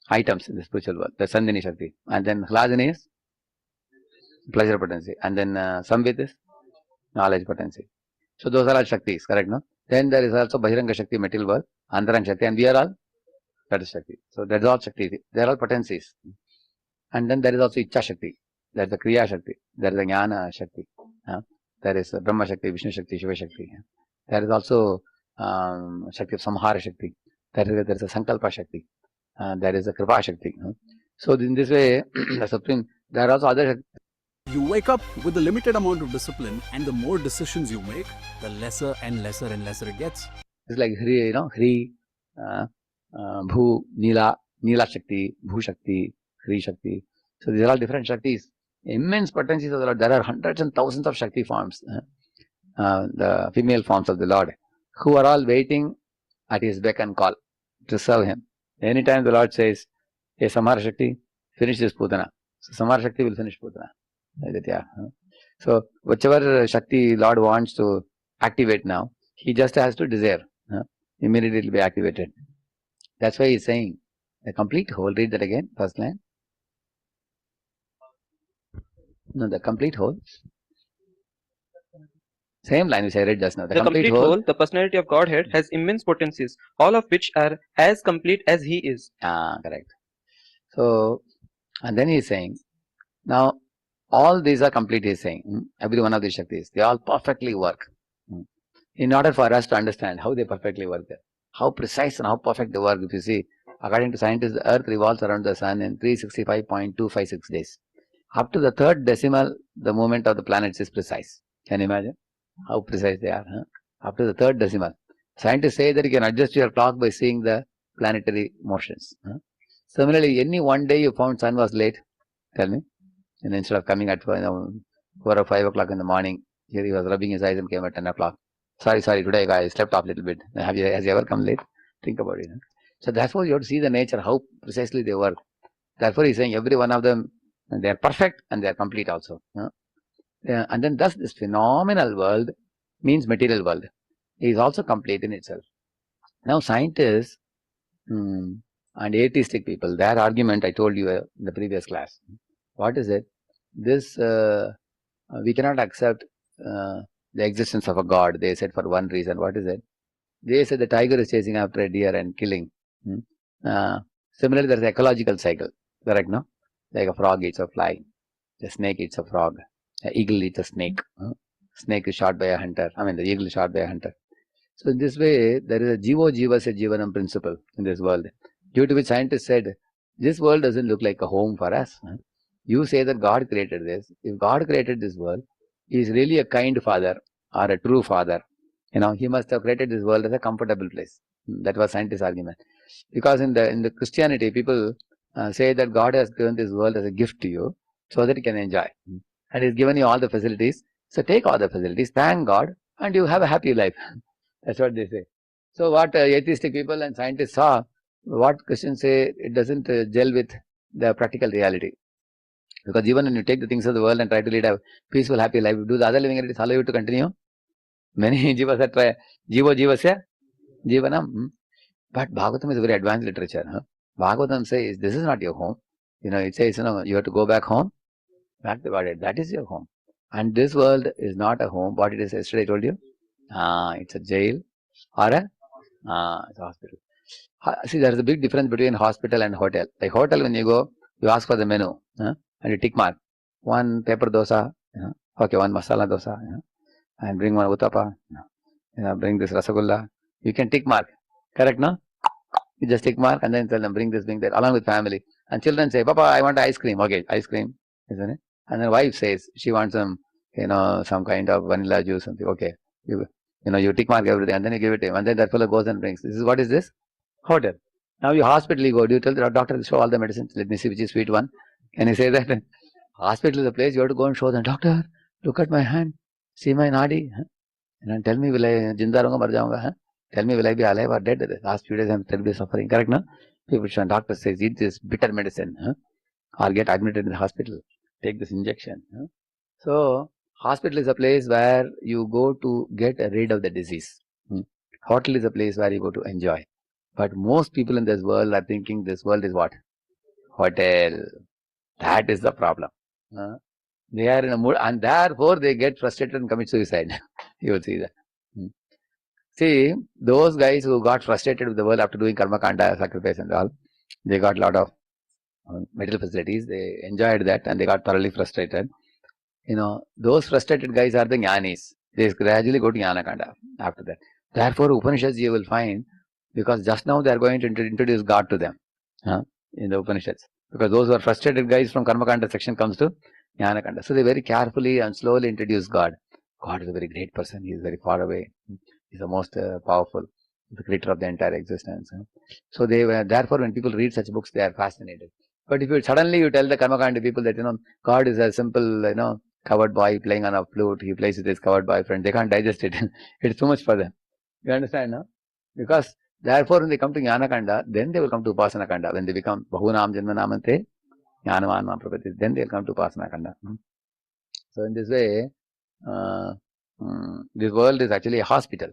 Speaker 1: items in the spiritual world. The Sandhini Shakti. And then Hladini is pleasure potency. And then Samvit is knowledge potency. So those are all Shaktis, correct, no? Then there is also Bhiranga Shakti, material world, Antaranga Shakti, and we are all that is Shakti. So that's all Shakti. They are all potencies. And then there is also Ichcha Shakti. There is the Kriya Shakti. There is the Jnana Shakti. There is Brahma Shakti, Vishnu Shakti, Shiva Shakti. There is also Shakti of Samhara Shakti. There is a Sankalpa Shakti. There is a Kripa Shakti. So in this way, the Supreme, there are also other Shakti.
Speaker 5: You wake up with a limited amount of discipline, and the more decisions you make, the lesser and lesser and lesser it gets.
Speaker 1: It's like Hri, Hri, Bhu, Nila Shakti, Bhu Shakti, Hri Shakti. So these are all different Shaktis. Immense potencies of the Lord. There are hundreds and thousands of Shakti forms, the female forms of the Lord, who are all waiting at his beck and call to serve him. Anytime the Lord says, hey, Samhara Shakti, finish this Putana. So Samhara Shakti will finish Putana. Like that, yeah. So whichever Shakti Lord wants to activate now, he just has to desire. Immediately it will be activated. That's why he's saying the complete whole. Read that again, first line. No, the complete whole. Same line which I read just now.
Speaker 2: The complete whole, the personality of Godhead, has immense potencies, all of which are as complete as he is.
Speaker 1: Correct. So, and then he's saying, now all these are complete, he's saying. Every one of these Shaktis, they all perfectly work. In order for us to understand how they perfectly work, how precise and how perfect they work, if you see, according to scientists, the Earth revolves around the Sun in 365.256 days. Up to the third decimal, the movement of the planets is precise. Can you imagine how precise they are? Up to the third decimal. Scientists say that you can adjust your clock by seeing the planetary motions. Similarly, any one day you found sun was late, tell me. And instead of coming at 4 or 5 o'clock in the morning, here he was rubbing his eyes and came at 10 o'clock. Sorry, today I slept off a little bit. Has he ever come late? Think about it. So therefore you have to see the nature, how precisely they work. Therefore he's saying every one of them, they are perfect and they are complete also. And then thus this phenomenal world means material world is also complete in itself. Now scientists and atheistic people, their argument I told you in the previous class. What is it? This we cannot accept the existence of a god, they said, for one reason. What is it? They said the tiger is chasing after a deer and killing. Similarly, there is an ecological cycle, correct, no? Like a frog eats a fly, a snake eats a frog, an eagle eats a snake. Snake is shot by a hunter. The eagle is shot by a hunter. So in this way, there is a Jivo Jivasya Jivanam principle in this world, due to which scientists said, this world doesn't look like a home for us. You say that God created this. If God created this world, he is really a kind father or a true father. He must have created this world as a comfortable place. That was scientists' argument. Because in the Christianity, people say that God has given this world as a gift to you so that you can enjoy. And He's given you all the facilities. So take all the facilities, thank God, and you have a happy life. That's what they say. So what atheistic people and scientists saw, what Christians say, it doesn't gel with the practical reality. Because even when you take the things of the world and try to lead a peaceful, happy life, do the other living entities allow you to continue? Many jivas are try, jivasya, jivanam. But Bhagavatam is a very advanced literature. Bhagavatam says, this is not your home. It says, you have to go back home, back to Godhead. That is your home. And this world is not a home. What it is, yesterday I told you? It's a jail or it's a hospital. See, there is a big difference between hospital and hotel. Like hotel, when you go, you ask for the menu and you tick mark. One pepper dosa, okay, one masala dosa, and bring one uttapa, bring this rasagulla. You can tick mark. Correct, no? You just tick mark and then tell them, bring this, bring that, along with family. And children say, Papa, I want ice cream. Okay, ice cream, isn't it? And then wife says, she wants some, some kind of vanilla juice, something. Okay, you tick mark everything and then you give it to him. And then that fellow goes and brings. What is this? Hotel. Now you hospital, you go, do you tell the doctor, show all the medicines? Let me see which is sweet one. Can you say that? Hospital is the place you have to go and show them, doctor, look at my hand, see my nadi. And tell me, will I jinda rahunga, mar jaunga? Tell me, will I be alive or dead? The last few days I'm terribly suffering. Correct, no? People should, doctor says, eat this bitter medicine, or get admitted in the hospital. Take this injection. So, hospital is a place where you go to get rid of the disease. Hotel is a place where you go to enjoy. But most people in this world are thinking this world is what? Hotel. That is the problem. They are in a mood, and therefore they get frustrated and commit suicide. You will see that. See, those guys who got frustrated with the world after doing karma kanda, sacrifice and all, they got a lot of material facilities. They enjoyed that and they got thoroughly frustrated. Those frustrated guys are the jnanis. They gradually go to jnana kanda after that. Therefore, Upanishads you will find, because just now they are going to introduce God to them in the Upanishads. Because those who are frustrated guys from karma kanda section comes to jnana kanda. So they very carefully and slowly introduce God. God is a very great person. He is very far away. Is the most powerful, the creator of the entire existence. So they were, therefore, when people read such books, they are fascinated. But if you suddenly tell the karmakandi people that God is a simple covered boy playing on a flute, he plays with his covered boyfriend, they can't digest it. It's too much for them. You understand, no? Because therefore, when they come to Jnana Kanda, then they will come to Upasana Kanda. When they become Bahunam Janma Namante, Jnanavan Prapati, then they will come to Upasana Kanda. So in this way, this world is actually a hospital,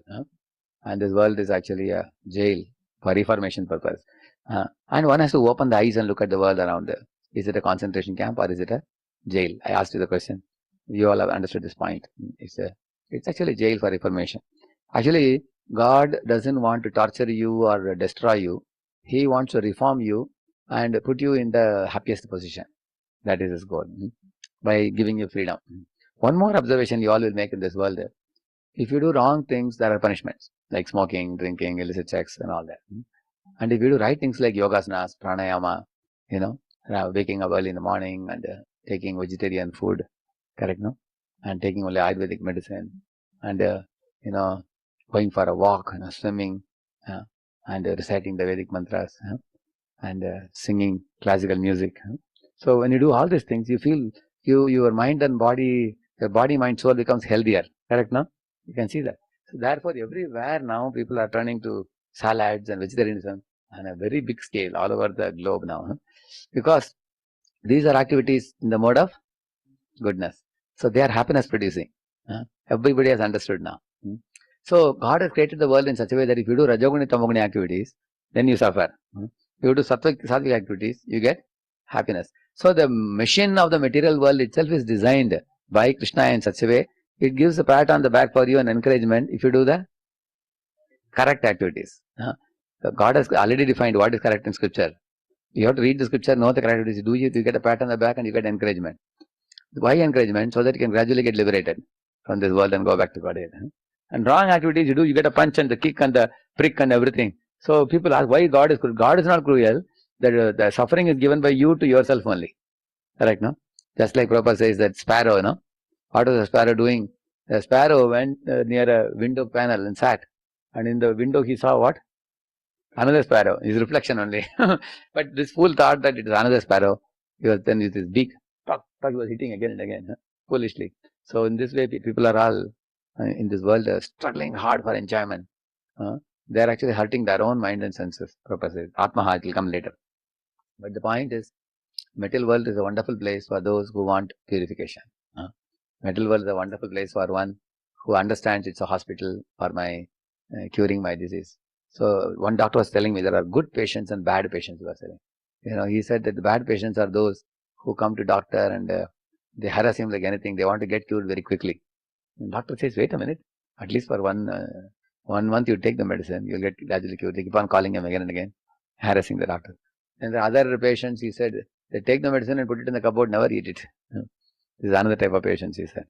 Speaker 1: and this world is actually a jail for reformation purpose. And one has to open the eyes and look at the world around there. Is it a concentration camp or is it a jail? I asked you the question. You all have understood this point. It's actually a jail for reformation. Actually, God doesn't want to torture you or destroy you. He wants to reform you and put you in the happiest position. That is his goal, by giving you freedom. One more observation you all will make in this world. If you do wrong things, there are punishments, like smoking, drinking, illicit sex and all that. And if you do right things like yogasanas, pranayama, waking up early in the morning and taking vegetarian food, correct, no? And taking only Ayurvedic medicine and, going for a walk, swimming, and reciting the Vedic mantras, and singing classical music. So when you do all these things, you feel your mind and body, your body, mind, soul becomes healthier, correct, no? You can see that. So therefore, everywhere now people are turning to salads and vegetarianism on a very big scale all over the globe now. Because these are activities in the mode of goodness. So they are happiness producing. Everybody has understood now. So God has created the world in such a way that if you do Rajoguni, Tamoguni activities, then you suffer. If you do Sattvic activities, you get happiness. So the machine of the material world itself is designed by Krishna in such a way, it gives a pat on the back for you and encouragement if you do the correct activities. So God has already defined what is correct in scripture. You have to read the scripture, know the correct activities, do it, you get a pat on the back and you get encouragement. Why encouragement? So that you can gradually get liberated from this world and go back to Godhead. And wrong activities you do, you get a punch and the kick and the prick and everything. So people ask why God is cruel. God is not cruel. The suffering is given by you to yourself only. Correct, no? Just like Prabhupada says that sparrow, no? What was the sparrow doing? The sparrow went near a window panel and sat. And in the window he saw what? Another sparrow, his reflection only. But this fool thought that it is another sparrow. He was then with his beak, he was hitting again and again, foolishly. So in this way, people are all in this world struggling hard for enjoyment. They are actually hurting their own mind and senses. Purposes. Atmaha, it will come later. But the point is, material world is a wonderful place for those who want purification. Material world is a wonderful place for one who understands it's a hospital for my curing my disease. So one doctor was telling me there are good patients and bad patients. He was telling. He said that the bad patients are those who come to doctor and they harass him like anything. They want to get cured very quickly. And doctor says, wait a minute. At least for 1 month you take the medicine, you'll get gradually cured. They keep on calling him again and again, harassing the doctor. And the other patients, he said, they take the medicine and put it in the cupboard, never eat it. This is another type of patients, he said.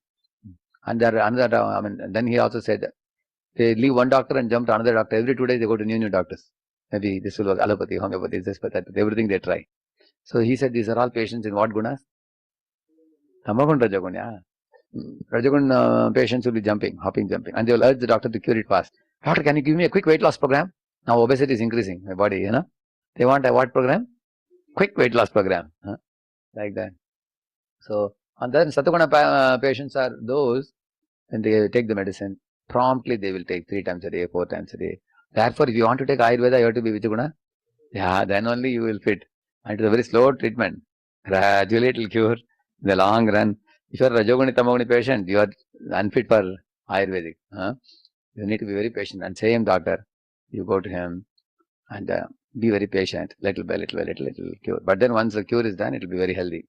Speaker 1: And there are another, then he also said, they leave one doctor and jump to another doctor. Every 2 days they go to new doctors. Maybe this will work, allopathy, homeopathy, this, that, everything they try. So he said, these are all patients in what gunas? Tamagun, Rajagun, yeah. Rajagun patients will be hopping, jumping. And they will urge the doctor to cure it fast. Doctor, can you give me a quick weight loss program? Now obesity is increasing, my body, They want a what program? Quick weight loss program. Like that. So, and then Sataguna patients are those, when they take the medicine, promptly they will take 3 times a day, 4 times a day. Therefore, if you want to take Ayurveda, you have to be which guna? Yeah, then only you will fit. And it is a very slow treatment. Gradually it will cure in the long run. If you are Rajoguni Tamoguni patient, you are unfit for Ayurvedic. You need to be very patient. And same doctor, you go to him and be very patient. Little by little cure. But then once the cure is done, it will be very healthy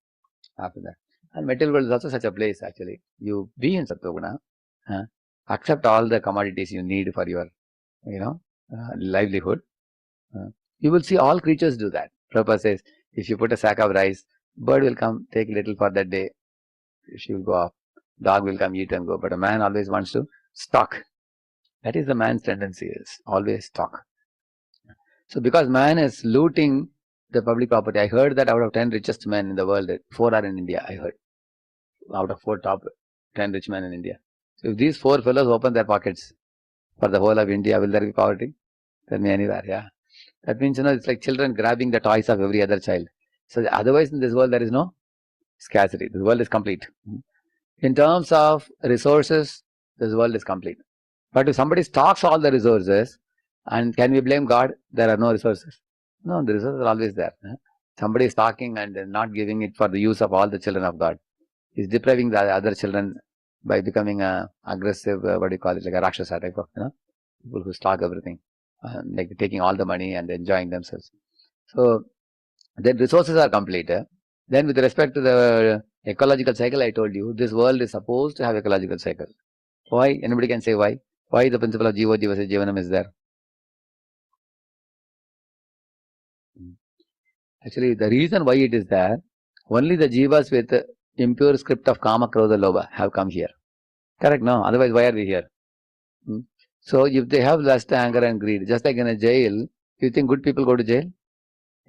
Speaker 1: after that. And material world is also such a place actually. You be in Sattva accept all the commodities you need for your, livelihood. You will see all creatures do that. Prabhupada says, if you put a sack of rice, bird will come, take little for that day. She will go off. Dog will come, eat and go. But a man always wants to stock. That is the man's tendency, is always stock. So because man is looting the public property, I heard that out of 10 richest men in the world, 4 are in India, I heard. Out of 4 top 10 rich men in India. So if these 4 fellows open their pockets for the whole of India, will there be poverty? Tell me anywhere, yeah. That means, it's like children grabbing the toys of every other child. So otherwise in this world there is no scarcity. This world is complete. In terms of resources, this world is complete. But if somebody stocks all the resources, and can we blame God? There are no resources. No, the resources are always there. Somebody is stocking and not giving it for the use of all the children of God. He's depriving the other children by becoming a aggressive, like a Rakshasa type of, people who stock everything, like taking all the money and enjoying themselves. So, then resources are complete. Then with respect to the ecological cycle, I told you, this world is supposed to have ecological cycle. Why? Anybody can say why? Why the principle of Jiva Jivasya Jivanam is there? Actually, the reason why it is there, only the Jivas with impure script of Kama, Krodha, Lobha have come here. Correct? No? Otherwise, why are we here? So, if they have lust, anger and greed, just like in a jail, you think good people go to jail?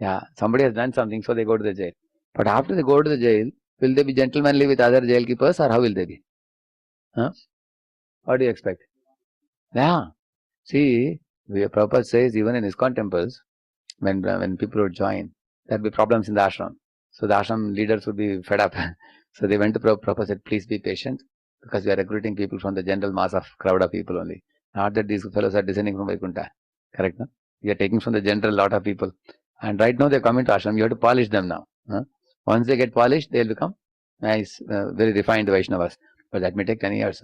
Speaker 1: Yeah, somebody has done something, so they go to the jail. But after they go to the jail, will they be gentlemanly with other jail keepers, or how will they be? What do you expect? Yeah. See, Prabhupada says even in ISKCON temples, when people would join, there would be problems in the ashram. So the ashram leaders would be fed up. So they went to Prabhupada, said, please be patient, because we are recruiting people from the general mass of crowd of people only. Not that these fellows are descending from Vaikuntha. Correct, no? We are taking from the general lot of people. And right now they come into ashram. You have to polish them now. Once they get polished, they will become nice, very refined Vaishnavas. But that may take 10 years.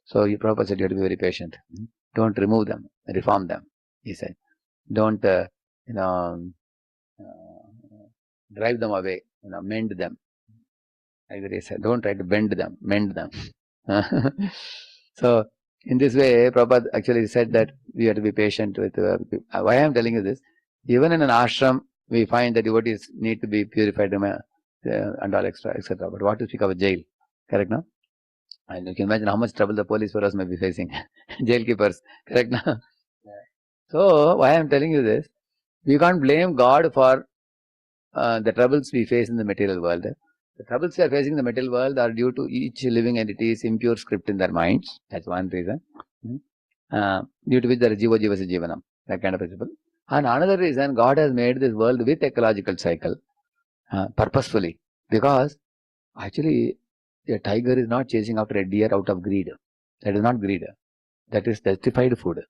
Speaker 1: So Prabhupada said, you have to be very patient. Don't remove them, reform them, he said. Don't, drive them away, mend them. Like he said, don't try to bend them, mend them. So, in this way, Prabhupada actually said that we have to be patient with why I am telling you this, even in an ashram, we find that devotees need to be purified and all extra, etc. But what to speak of a jail? Correct, no? And you can imagine how much trouble the police fellows may be facing. Jail keepers, correct, no? So, why I am telling you this, we can't blame God for the troubles we face in the material world. The troubles we are facing in the material world are due to each living entity's impure script in their minds. That's one reason. Due to which there is Jiva Jivasya Jivanam, that kind of principle. And another reason God has made this world with ecological cycle purposefully, because actually a tiger is not chasing after a deer out of greed. That is not greed. That is justified food.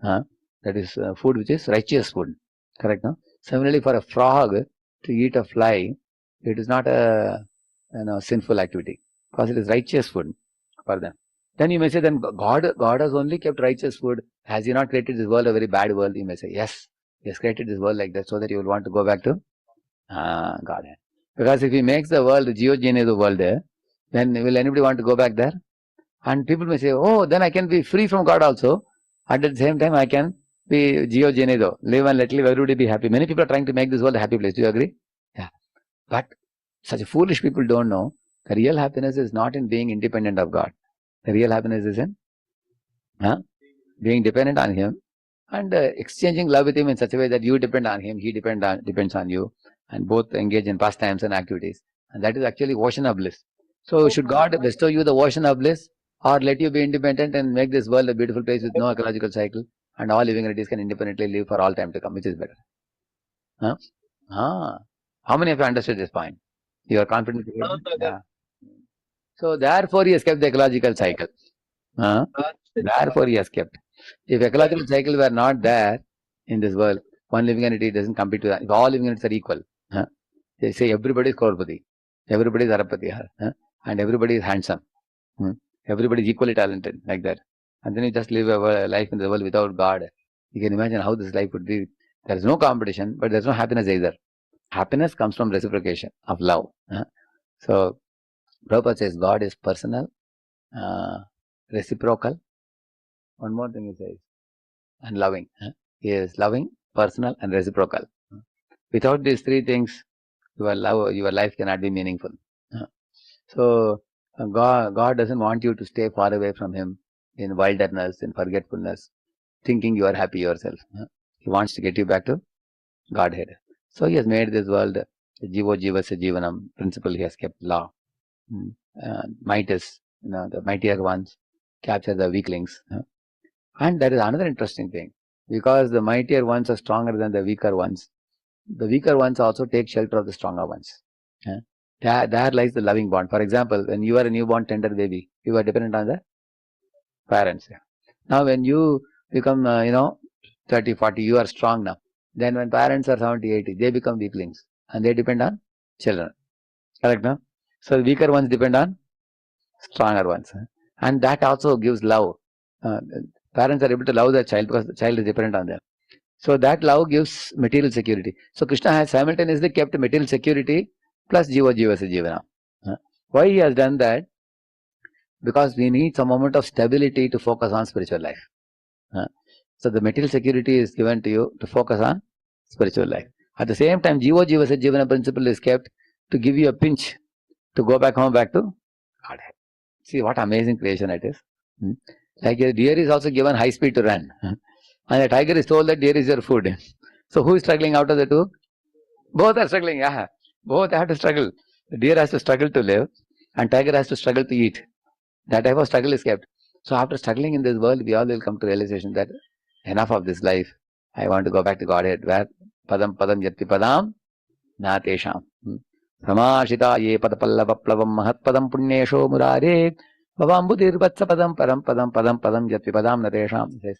Speaker 1: That is food which is righteous food. Correct? No? Similarly, for a frog to eat a fly, it is not a sinful activity, because it is righteous food for them. Then you may say, then God has only kept righteous food. Has He not created this world a very bad world? You may say, yes, He has created this world like that so that you will want to go back to God. Because if He makes the world, the world, then will anybody want to go back there? And people may say, oh, then I can be free from God also. At the same time, I can be geogenedo, live and let live, everybody be happy. Many people are trying to make this world a happy place. Do you agree? Yeah. But such foolish people don't know the real happiness is not in being independent of God. The real happiness is in being dependent on Him and exchanging love with Him in such a way that you depend on Him, He depends on you, and both engage in pastimes and activities. And that is actually ocean of bliss. So should God bestow you the ocean of bliss, or let you be independent and make this world a beautiful place with no ecological cycle, and all living entities can independently live for all time to come? Which is better? How many of you understood this point? You are confident? Yeah. So therefore He has kept the ecological cycle. Therefore He has kept. If ecological cycle were not there in this world, one living entity doesn't compete to that. If all living entities are equal, they say everybody is Korpati, everybody is Arapati, and everybody is handsome. Everybody is equally talented, like that. And then you just live a life in the world without God. You can imagine how this life would be. There is no competition, but there is no happiness either. Happiness comes from reciprocation of love. So Prabhupada says God is personal, reciprocal. One more thing he says, and loving. He is loving, personal, and reciprocal. Without these three things, your life cannot be meaningful. So God doesn't want you to stay far away from Him in wilderness, in forgetfulness, thinking you are happy yourself. He wants to get you back to Godhead. So He has made this world Jivo Jivasya Jivanam principle. He has kept law. Mightiest, the mightier ones capture the weaklings. And that is another interesting thing, because the mightier ones are stronger than the weaker ones. The weaker ones also take shelter of the stronger ones. There lies the loving bond. For example, when you are a newborn tender baby, you are dependent on the parents. Now when you become 30, 40, you are strong now. Then when parents are 70, 80, they become weaklings and they depend on children. Correct, no? So the weaker ones depend on stronger ones. And that also gives love. Parents are able to love their child because the child is dependent on them. So that love gives material security. So Krishna has simultaneously kept material security plus Jiva Jivasya Jivana. Why He has done that? Because we need some moment of stability to focus on spiritual life. So the material security is given to you to focus on spiritual life. At the same time, Jiva Jivasya Jivana principle is kept to give you a pinch to go back home, back to Godhead. See what amazing creation it is. Like a deer is also given high speed to run. And a tiger is told that deer is your food. So who is struggling out of the two? Both are struggling. Yeah. Both have to struggle. The deer has to struggle to live and tiger has to struggle to eat. That type of struggle is kept. So after struggling in this world, we all will come to realization that enough of this life. I want to go back to Godhead. Where padam padam yatti padam na tesham. Samashita ye padapallava plavam mahatpadam punyesho murare bhavambudir vatsa padam param padam padam padam yatti padam na tesham. Says,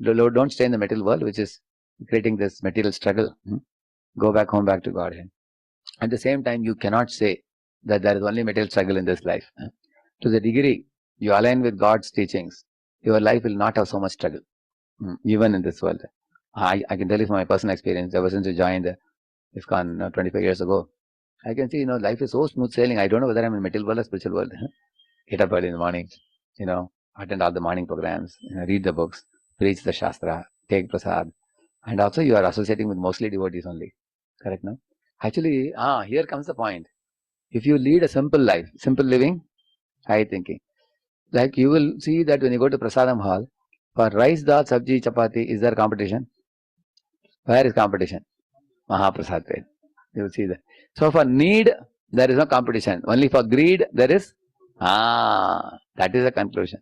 Speaker 1: Lord, don't stay in the material world, which is creating this material struggle. Go back home, back to Godhead. At the same time, you cannot say that there is only material struggle in this life. To the degree you align with God's teachings, your life will not have so much struggle, even in this world. I can tell you from my personal experience, ever since I joined ISKCON 25 years ago, I can see, life is so smooth sailing. I don't know whether I'm in material world or spiritual world. Get up early in the morning, attend all the morning programs, read the books, preach the Shastra, take prasad. And also you are associating with mostly devotees only. Correct, no? Actually, here comes the point. If you lead a simple life, simple living, high thinking, like you will see that when you go to Prasadam hall, for rice, dal, sabji, chapati, is there competition? Where is competition? Mahaprasad. You will see that. So for need, there is no competition. Only for greed, there is. That is the conclusion.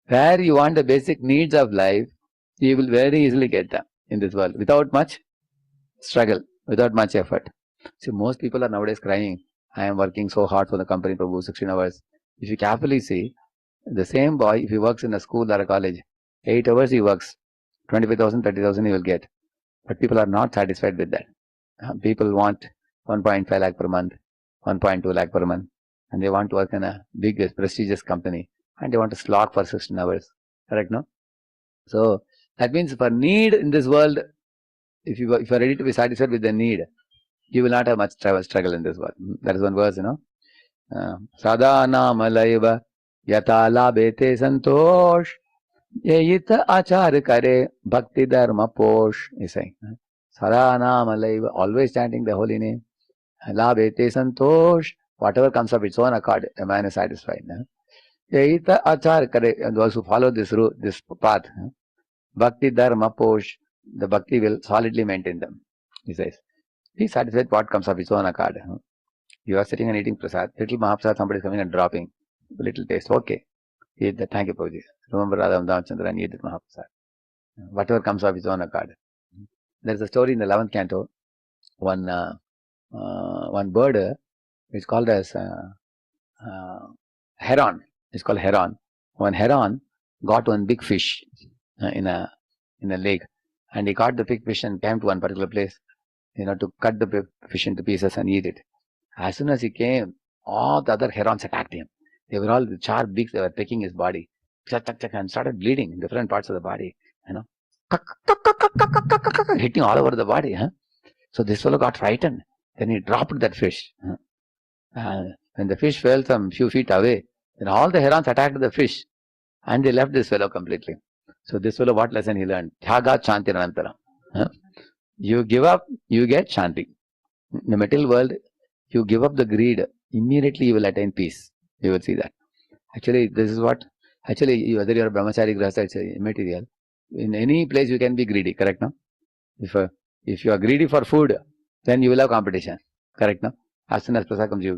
Speaker 1: Where you want the basic needs of life, you will very easily get them. in this world without much struggle, without much effort. See, most people are nowadays crying, I am working so hard for the company, Prabhu, 16 hours. If you carefully see, the same boy, if he works in a school or a college, 8 hours he works, 25,000, 30,000 he will get. But people are not satisfied with that. People want 1.5 lakh per month, 1.2 lakh per month, and they want to work in a big, prestigious company, and they want to slog for 16 hours. Correct, no? So, that means for need in this world, if you are ready to be satisfied with the need, you will not have much struggle in this world. That is one verse, Sada namalaiva yata labete santosh yayita achar kare bhakti dharma posh. He's saying, Sada namalaiva, always chanting the holy name. Labete santosh, whatever comes of its own accord, a man is satisfied. Yayita achar kare, and those who follow this route, this path, bhakti dharma posh, the bhakti will solidly maintain them. He says, be satisfied what comes of its own accord. You are sitting and eating prasad, little mahaprasad, somebody is coming and dropping, little taste, okay. Eat that, thank you, Prabhuji. Remember Radham Damchandra and eat that mahaprasad. Whatever comes of its own accord. There is a story in the 11th canto, one bird is called as heron. It's called heron. One heron got one big fish in a lake, and he caught the big fish and came to one particular place, to cut the fish into pieces and eat it. As soon as he came, all the other herons attacked him. They were all sharp beaks, they were pecking his body, and started bleeding in different parts of the body, hitting all over the body. So this fellow got frightened. Then he dropped that fish. When the fish fell some few feet away, then all the herons attacked the fish, and they left this fellow completely. So this fellow, what lesson he learned? Tyaga Shanti Anantara. You give up, you get Shanti. In the material world, you give up the greed, immediately you will attain peace. You will see that. Actually, this is what, whether you are brahmachari, grahastha, it's immaterial. In any place you can be greedy, correct, no? If you are greedy for food, then you will have competition, correct, no? As soon as prasad comes, if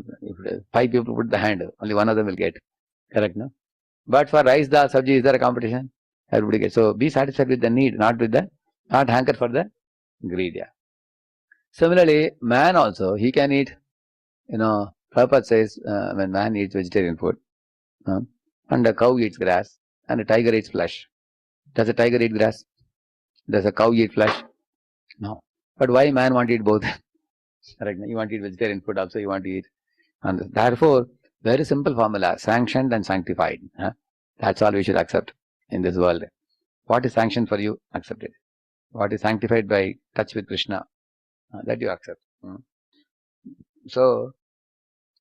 Speaker 1: 5 people put the hand, only one of them will get, correct, no? But for rice, dal, sabji, is there a competition? Everybody gets. So be satisfied with the need, not hanker for the greed, yeah. Similarly, man also, he can eat, Prabhupada says, when man eats vegetarian food, and a cow eats grass, and a tiger eats flesh. Does a tiger eat grass? Does a cow eat flesh? No. But why man want to eat both? Correct. You want to eat vegetarian food also, you want to eat. And therefore, very simple formula, sanctioned and sanctified. That's all we should accept in this world. What is sanctioned for you? Accept it. What is sanctified by touch with Krishna? That you accept. So,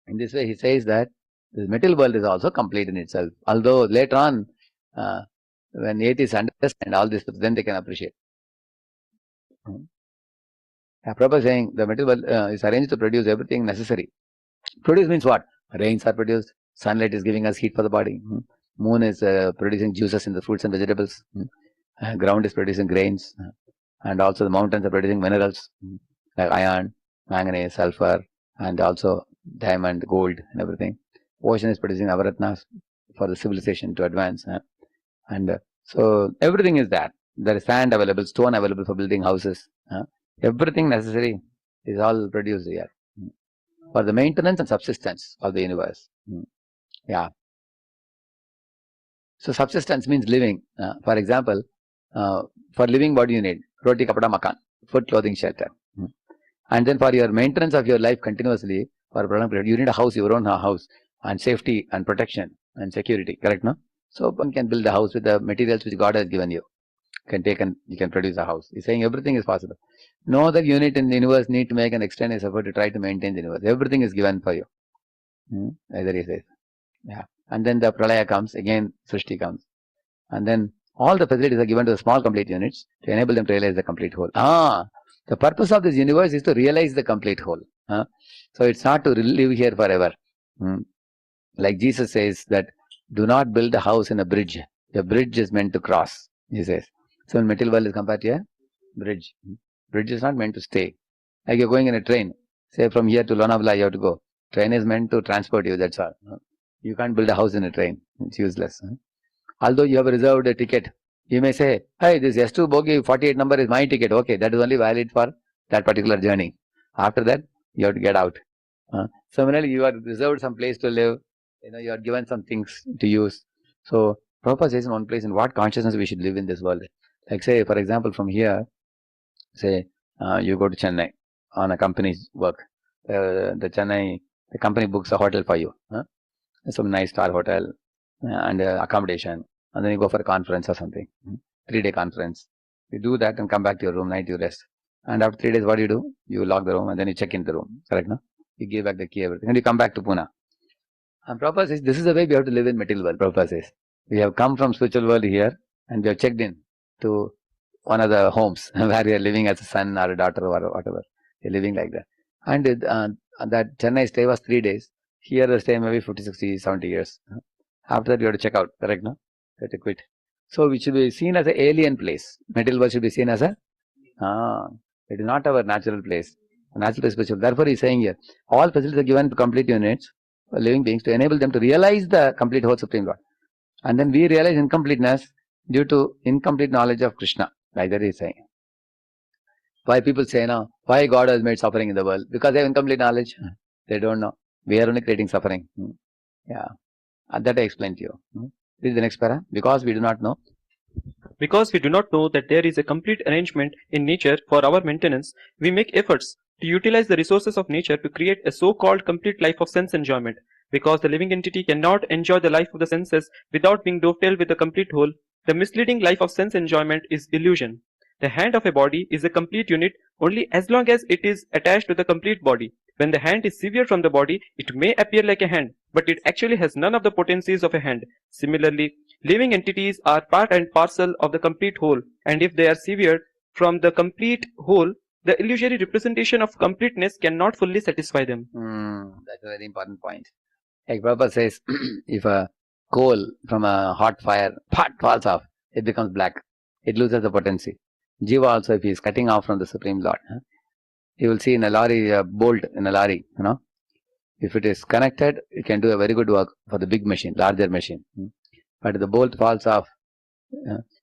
Speaker 1: in this way, he says that the material world is also complete in itself. Although later on, when atheists understand all this, then they can appreciate. Prabhupada is saying the material world is arranged to produce everything necessary. Produce means what? Rains are produced, sunlight is giving us heat for the body, moon is producing juices in the fruits and vegetables, ground is producing grains, and also the mountains are producing minerals like iron, manganese, sulfur, and also diamond, gold, and everything. Ocean is producing avaratnas for the civilization to advance. And so everything is there. There is sand available, stone available for building houses. Everything necessary is all produced here for the maintenance and subsistence of the universe. Yeah. So subsistence means living. For example, for living, what do you need? Roti, kapada, makan, food, clothing, shelter. And then for your maintenance of your life continuously, for a prolonged period, you need a house, your own house, and safety and protection and security, correct, no? So one can build a house with the materials which God has given you. You can produce a house. He's saying everything is possible. No other unit in the universe need to make an extraneous effort to try to maintain the universe. Everything is given for you. Either he says. Yeah. And then the pralaya comes, again Srishti comes. And then all the facilities are given to the small complete units to enable them to realize the complete whole. The purpose of this universe is to realize the complete whole. So it's not to live here forever. Like Jesus says that do not build a house in a bridge. The bridge is meant to cross, he says. So in material world is compared to a bridge. Bridge is not meant to stay. Like you're going in a train. Say from here to Lonavala you have to go. Train is meant to transport you, that's all. You can't build a house in a train. It's useless. Although you have reserved a ticket You may say, hey, this S2 bogie 48 number is my ticket. Okay, that is only valid for that particular journey. After that, you have to get out. Similarly, you are reserved some place to live. You are given some things to use. So, Prabhupada says in one place, in what consciousness we should live in this world. Like say, for example, from here, say, you go to Chennai on a company's work. The company books a hotel for you. Some nice star hotel and accommodation. And then you go for a conference or something. 3-day conference. You do that and come back to your room, night you rest. And after 3 days, what do? You lock the room and then you check in the room. Correct, no? You give back the key, everything. And you come back to Pune. And Prabhupada says, this is the way we have to live in material world. Prabhupada says, we have come from spiritual world here and we have checked in to one of the homes where we are living as a son or a daughter or whatever. You're living like that. And that Chennai stay was 3 days. Here the stay maybe 50, 60, 70 years. After that, you have to check out. Correct, no? You have to quit. So we should be seen as an alien place. Material world should be seen as it is not our natural place. A natural place special. Therefore, he is saying here, all facilities are given to complete units, living beings, to enable them to realize the complete whole Supreme Lord. And then we realize incompleteness due to incomplete knowledge of Krishna. Like that he is saying. Why people say now, why God has made suffering in the world? Because they have incomplete knowledge. They don't know. We are only creating suffering. Yeah. That I explained to you. This is the next para. Because we do not know.
Speaker 2: Because we do not know that there is a complete arrangement in nature for our maintenance, we make efforts to utilize the resources of nature to create a so-called complete life of sense enjoyment. Because the living entity cannot enjoy the life of the senses without being dovetailed with the complete whole, the misleading life of sense enjoyment is illusion. The hand of a body is a complete unit only as long as it is attached to the complete body. When the hand is severed from the body, it may appear like a hand, but it actually has none of the potencies of a hand. Similarly, living entities are part and parcel of the complete whole, and if they are severed from the complete whole, the illusory representation of completeness cannot fully satisfy them.
Speaker 1: That's a very important point. Like Prabhupada says, if a coal from a hot fire falls off, it becomes black. It loses the potency. Jiva also, if he is cutting off from the Supreme Lord, you will see in a lorry, a bolt in a lorry, if it is connected, it can do a very good work for the big machine, larger machine. But if the bolt falls off,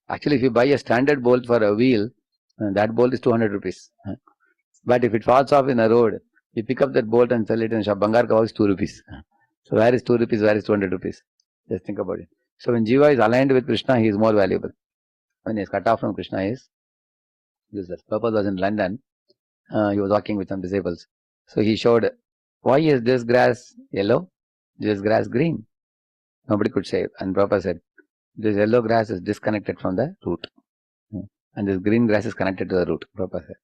Speaker 1: actually if you buy a standard bolt for a wheel, that bolt is 200 rupees. But if it falls off in a road, you pick up that bolt and sell it in shop. Bangar ka is 2 rupees. So where is 2 rupees, where is 200 rupees? Just think about it. So when Jiva is aligned with Krishna, he is more valuable. When he is cut off from Krishna, he is useless. Prabhupada was in London. He was walking with some disciples. So he showed, why is this grass yellow, this grass green? Nobody could say. And Prabhupada said, this yellow grass is disconnected from the root. And this green grass is connected to the root, Prabhupada said.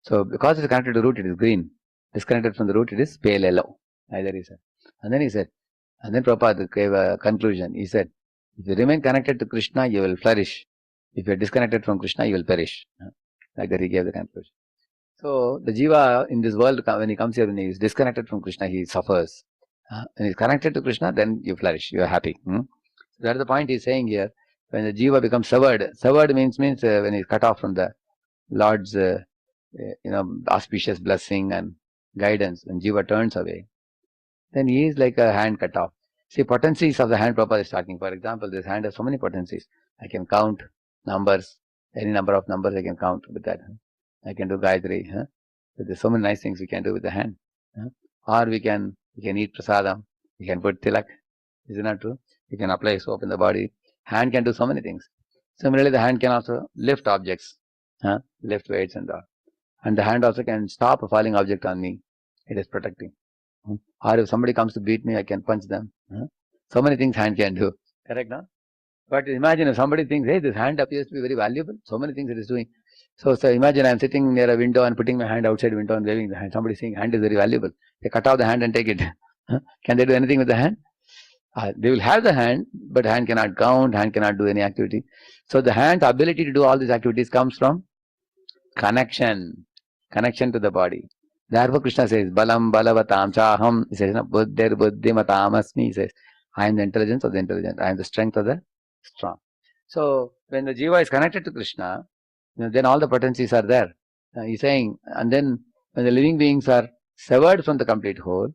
Speaker 1: So because it is connected to the root, it is green. Disconnected from the root, it is pale yellow. Either he said. And then he said, and then Prabhupada gave a conclusion. He said, if you remain connected to Krishna, you will flourish. If you are disconnected from Krishna, you will perish. Like that he gave the conclusion. So the Jiva in this world, when he comes here, when he is disconnected from Krishna, he suffers. When he is connected to Krishna, then you flourish, you are happy. So that is the point he is saying here. When the Jiva becomes severed means when he is cut off from the Lord's auspicious blessing and guidance, when Jiva turns away, then he is like a hand cut off. See, potencies of the hand Prabhupada is talking. For example, this hand has so many potencies. I can count numbers, any number of numbers I can count with that. I can do Gayatri. So there's so many nice things we can do with the hand. Or we can eat prasadam. We can put tilak. Is it not true? We can apply soap in the body. Hand can do so many things. Similarly, the hand can also lift objects, lift weights and all. And the hand also can stop a falling object on me. It is protecting. Or if somebody comes to beat me, I can punch them. So many things hand can do. Correct, no? But imagine if somebody thinks, hey, this hand appears to be very valuable. So many things it is doing. So imagine I am sitting near a window and putting my hand outside the window and waving the hand. Somebody saying hand is very valuable. They cut off the hand and take it. Can they do anything with the hand? They will have the hand, but hand cannot count, hand cannot do any activity. So the hand's ability to do all these activities comes from connection to the body. Therefore Krishna says, Balam balavatam chaham. He says, Buddhir buddhimatam asmi. He says, I am the intelligence of the intelligent. I am the strength of the strong. So when the Jiva is connected to Krishna, then all the potencies are there. He's saying, and then when the living beings are severed from the complete whole,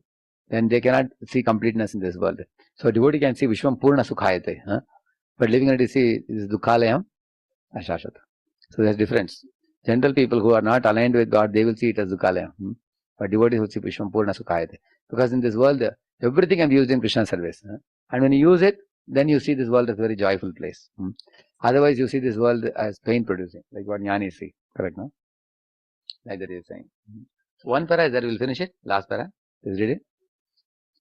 Speaker 1: then they cannot see completeness in this world. So devotee can see Vishwam Purna Sukhayate. But living entity see is Dukhalayam Ashashata. So there's difference. General people who are not aligned with God, they will see it as Dukkalaya. But devotees will see Vishwam Purna Sukhayate. Because in this world, everything can be used in Krishna's service. And when you use it, then you see this world as a very joyful place. Otherwise, you see this world as pain producing, like what Jnani see. Correct, no? Like that he is saying. One para is that we'll finish it. Last para. Please read it.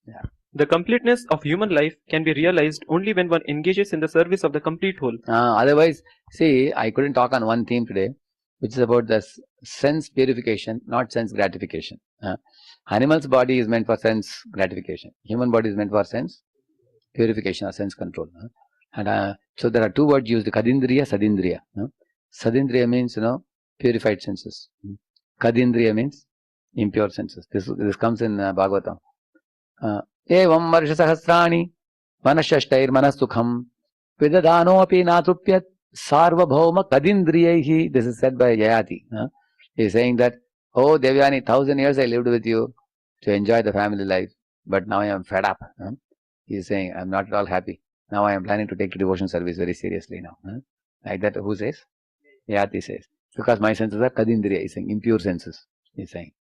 Speaker 1: Yeah.
Speaker 2: The completeness of human life can be realized only when one engages in the service of the complete whole.
Speaker 1: Otherwise, see, I couldn't talk on one theme today, which is about the sense purification, not sense gratification. Animal's body is meant for sense gratification. Human body is meant for sense purification or sense control. And so there are two words used: kadindriya, sadindriya. Sadindriya means purified senses. Kadindriya means impure senses. This comes in Bhagavatam. Evam varsha sahasrani manashashtair manasukham vidadano api natrupyat sarvabhauma kadindriyaihi. This is said by Yayati. He is saying that, oh Devyani, 1,000 years I lived with you to enjoy the family life, but now I am fed up. He is saying, I am not at all happy. Now I am planning to take to devotion service very seriously now. Like that, who says? Yayati says. Because my senses are kadindriya, he is saying, impure senses, he is saying.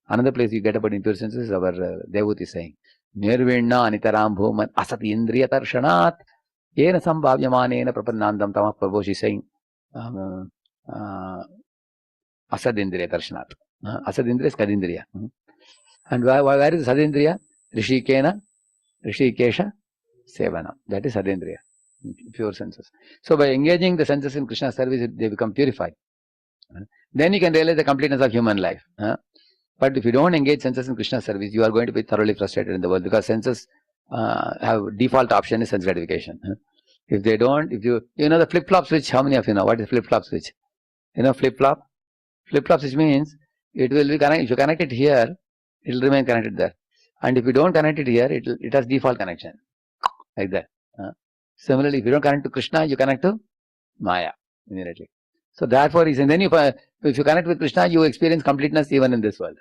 Speaker 1: Another place you get about impure senses is our Devut is saying, Nirvinna anitaram bhuman asati indriya tarshanat yena sambhavyamanena prapannandam tamah prabhu, she is saying, asadindriya tarshanat. Asadindriya is kadindriya. And where is sadindriya? Rishikesha sevana. That is sadindriya, pure senses. So by engaging the senses in Krishna's service, they become purified. Then you can realize the completeness of human life. But if you don't engage senses in Krishna's service, you are going to be thoroughly frustrated in the world, because senses have default option is sense gratification. If they don't, you know the flip-flop switch, how many of you know what is flip-flop switch? Flip-flop? Flip-flop switch means it will be connected. If you connect it here, it will remain connected there. And if you don't connect it here, it has default connection. Like that. Similarly, if you don't connect to Krishna, you connect to Maya immediately. So therefore, then if you connect with Krishna, you experience completeness even in this world.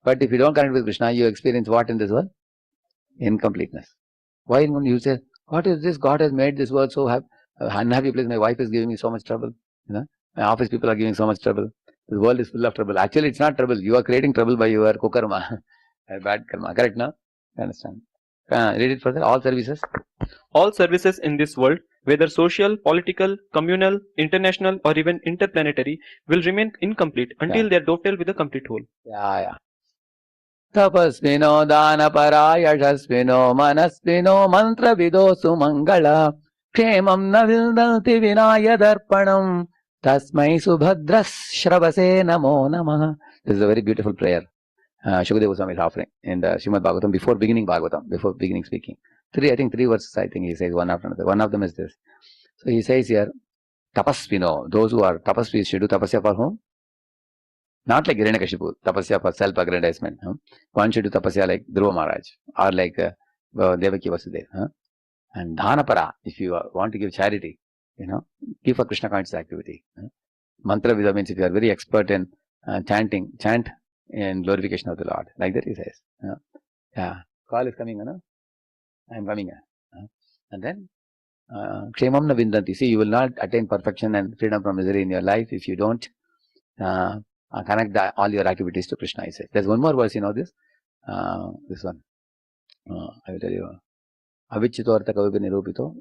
Speaker 1: But if you don't connect with Krishna, you experience what in this world? Incompleteness. Why when you say, what is this? God has made this world so unhappy place. My wife is giving me so much trouble. My office people are giving so much trouble. The world is full of trouble. Actually, it's not trouble. You are creating trouble by your kukarma, bad karma. Correct, no? You understand? Read it further. All services.
Speaker 2: All services in this world, whether social, political, communal, international, or even interplanetary, will remain incomplete until they are dovetailed with the complete whole.
Speaker 1: Yeah. Tapasvino danapara manasvino mantra vido sumangala kshemam na vildanti vinaya darpanam tasmai subhadras shravase namo namah. This is a very beautiful prayer Shukadeva Goswami is offering in the Srimad Bhagavatam before beginning speaking. I think three verses he says one after another. One of them is this. So he says here, tapasvino, those who are tapasvis should do tapasya for whom? Not like Hiranyakashipu, tapasya for self-aggrandizement. One should do tapasya like Dhruva Maharaj or like Devaki Vasudeva. And Dhanapara, if you want to give charity, give for Krishna conscious activity. Mantra Vida means if you are very expert in chant in glorification of the Lord. Like that he says. Call is coming, I am coming. And then, Kshemam na vindanti. See, you will not attain perfection and freedom from misery in your life if you don't connect all your activities to Krishna, he says. There's one more verse, this? This one. I will tell you. Avichito artha kavipi nirupito.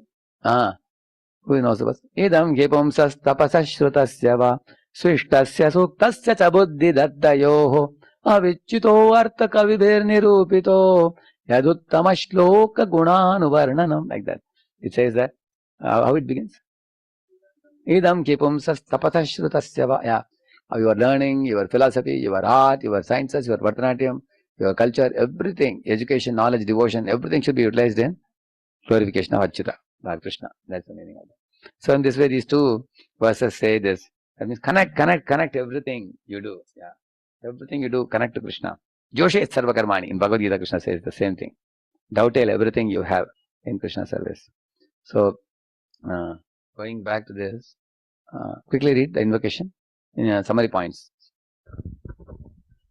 Speaker 1: Who knows the verse? Idam gepumsas tapasas shrutasya va swishtasya suktasya cha buddhi dattayoho avichito artha kavibir nirupito yaduttama shloka gunanuvarnanam. Like that. It says that. How it begins? Idam kipumsas tapasas shrutasya va. Yeah. Your learning, your philosophy, your art, your sciences, your Bharatanatyam, your culture, everything, education, knowledge, devotion, everything should be utilized in glorification of Achyuta, Lord Krishna. That's the meaning of it. So in this way, these two verses say this. That means connect everything you do. Yeah. Everything you do, connect to Krishna. Joshet Sarva Karmani. In Bhagavad Gita, Krishna says the same thing. Dovetail everything you have in Krishna service. So, going back to this, quickly read the invocation in summary points.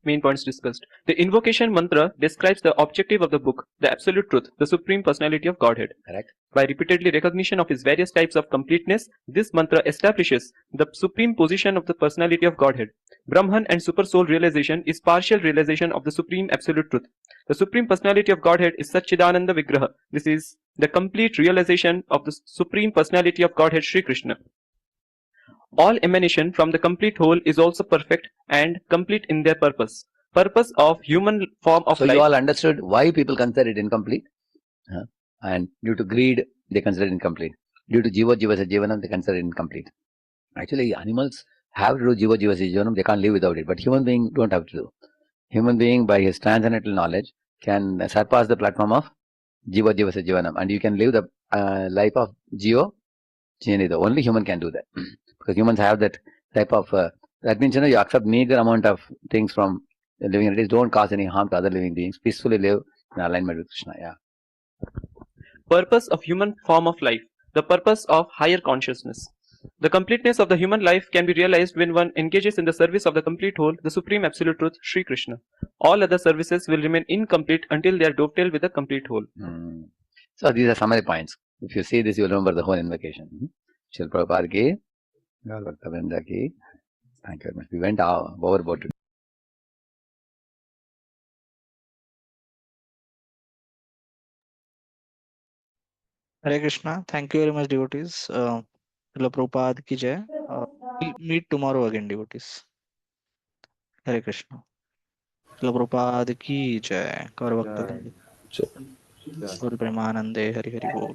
Speaker 2: main points discussed. The invocation mantra describes the objective of the book, the absolute truth, the supreme personality of Godhead.
Speaker 1: Correct.
Speaker 2: By repeatedly recognition of his various types of completeness, this mantra establishes the supreme position of the personality of Godhead. Brahman and super soul realization is partial realization of the supreme absolute truth. The supreme personality of Godhead is Satchidananda Vigraha. This is the complete realization of the supreme personality of Godhead Sri Krishna. All emanation from the complete whole is also perfect and complete in their purpose. Purpose of human form of
Speaker 1: So
Speaker 2: life.
Speaker 1: you all understood why people consider it incomplete? And due to greed, they consider it incomplete. Due to Jiva Jiva Jivanam, they consider it incomplete. Actually, animals have to do Jiva Jiva Jivanam, they can't live without it. But human being don't have to do. Human being, by his transcendental knowledge, can surpass the platform of Jiva Jiva Jivanam. And you can live the life of Jiva Jinida. Only human can do that. Because humans have that type of, that means, you accept meager amount of things from living entities, don't cause any harm to other living beings, peacefully live in alignment with Krishna. Yeah.
Speaker 2: Purpose of human form of life, the purpose of higher consciousness. The completeness of the human life can be realized when one engages in the service of the complete whole, the supreme absolute truth, Sri Krishna. All other services will remain incomplete until they are dovetailed with the complete whole.
Speaker 1: So these are summary points. If you see this, you will remember the whole invocation. Shri Prabhupada ki, Gaur Bhakta Vrinda ki. Thank you very much. We went overboard today.
Speaker 6: Hare Krishna. Thank you very much, devotees. Srila Prabhupada ki jai. We'll meet tomorrow again, devotees. Hare Krishna. Srila Prabhupada ki jai. Gaur Bhakta Vrinda. Gaur Premanande. Hari Hari Bol.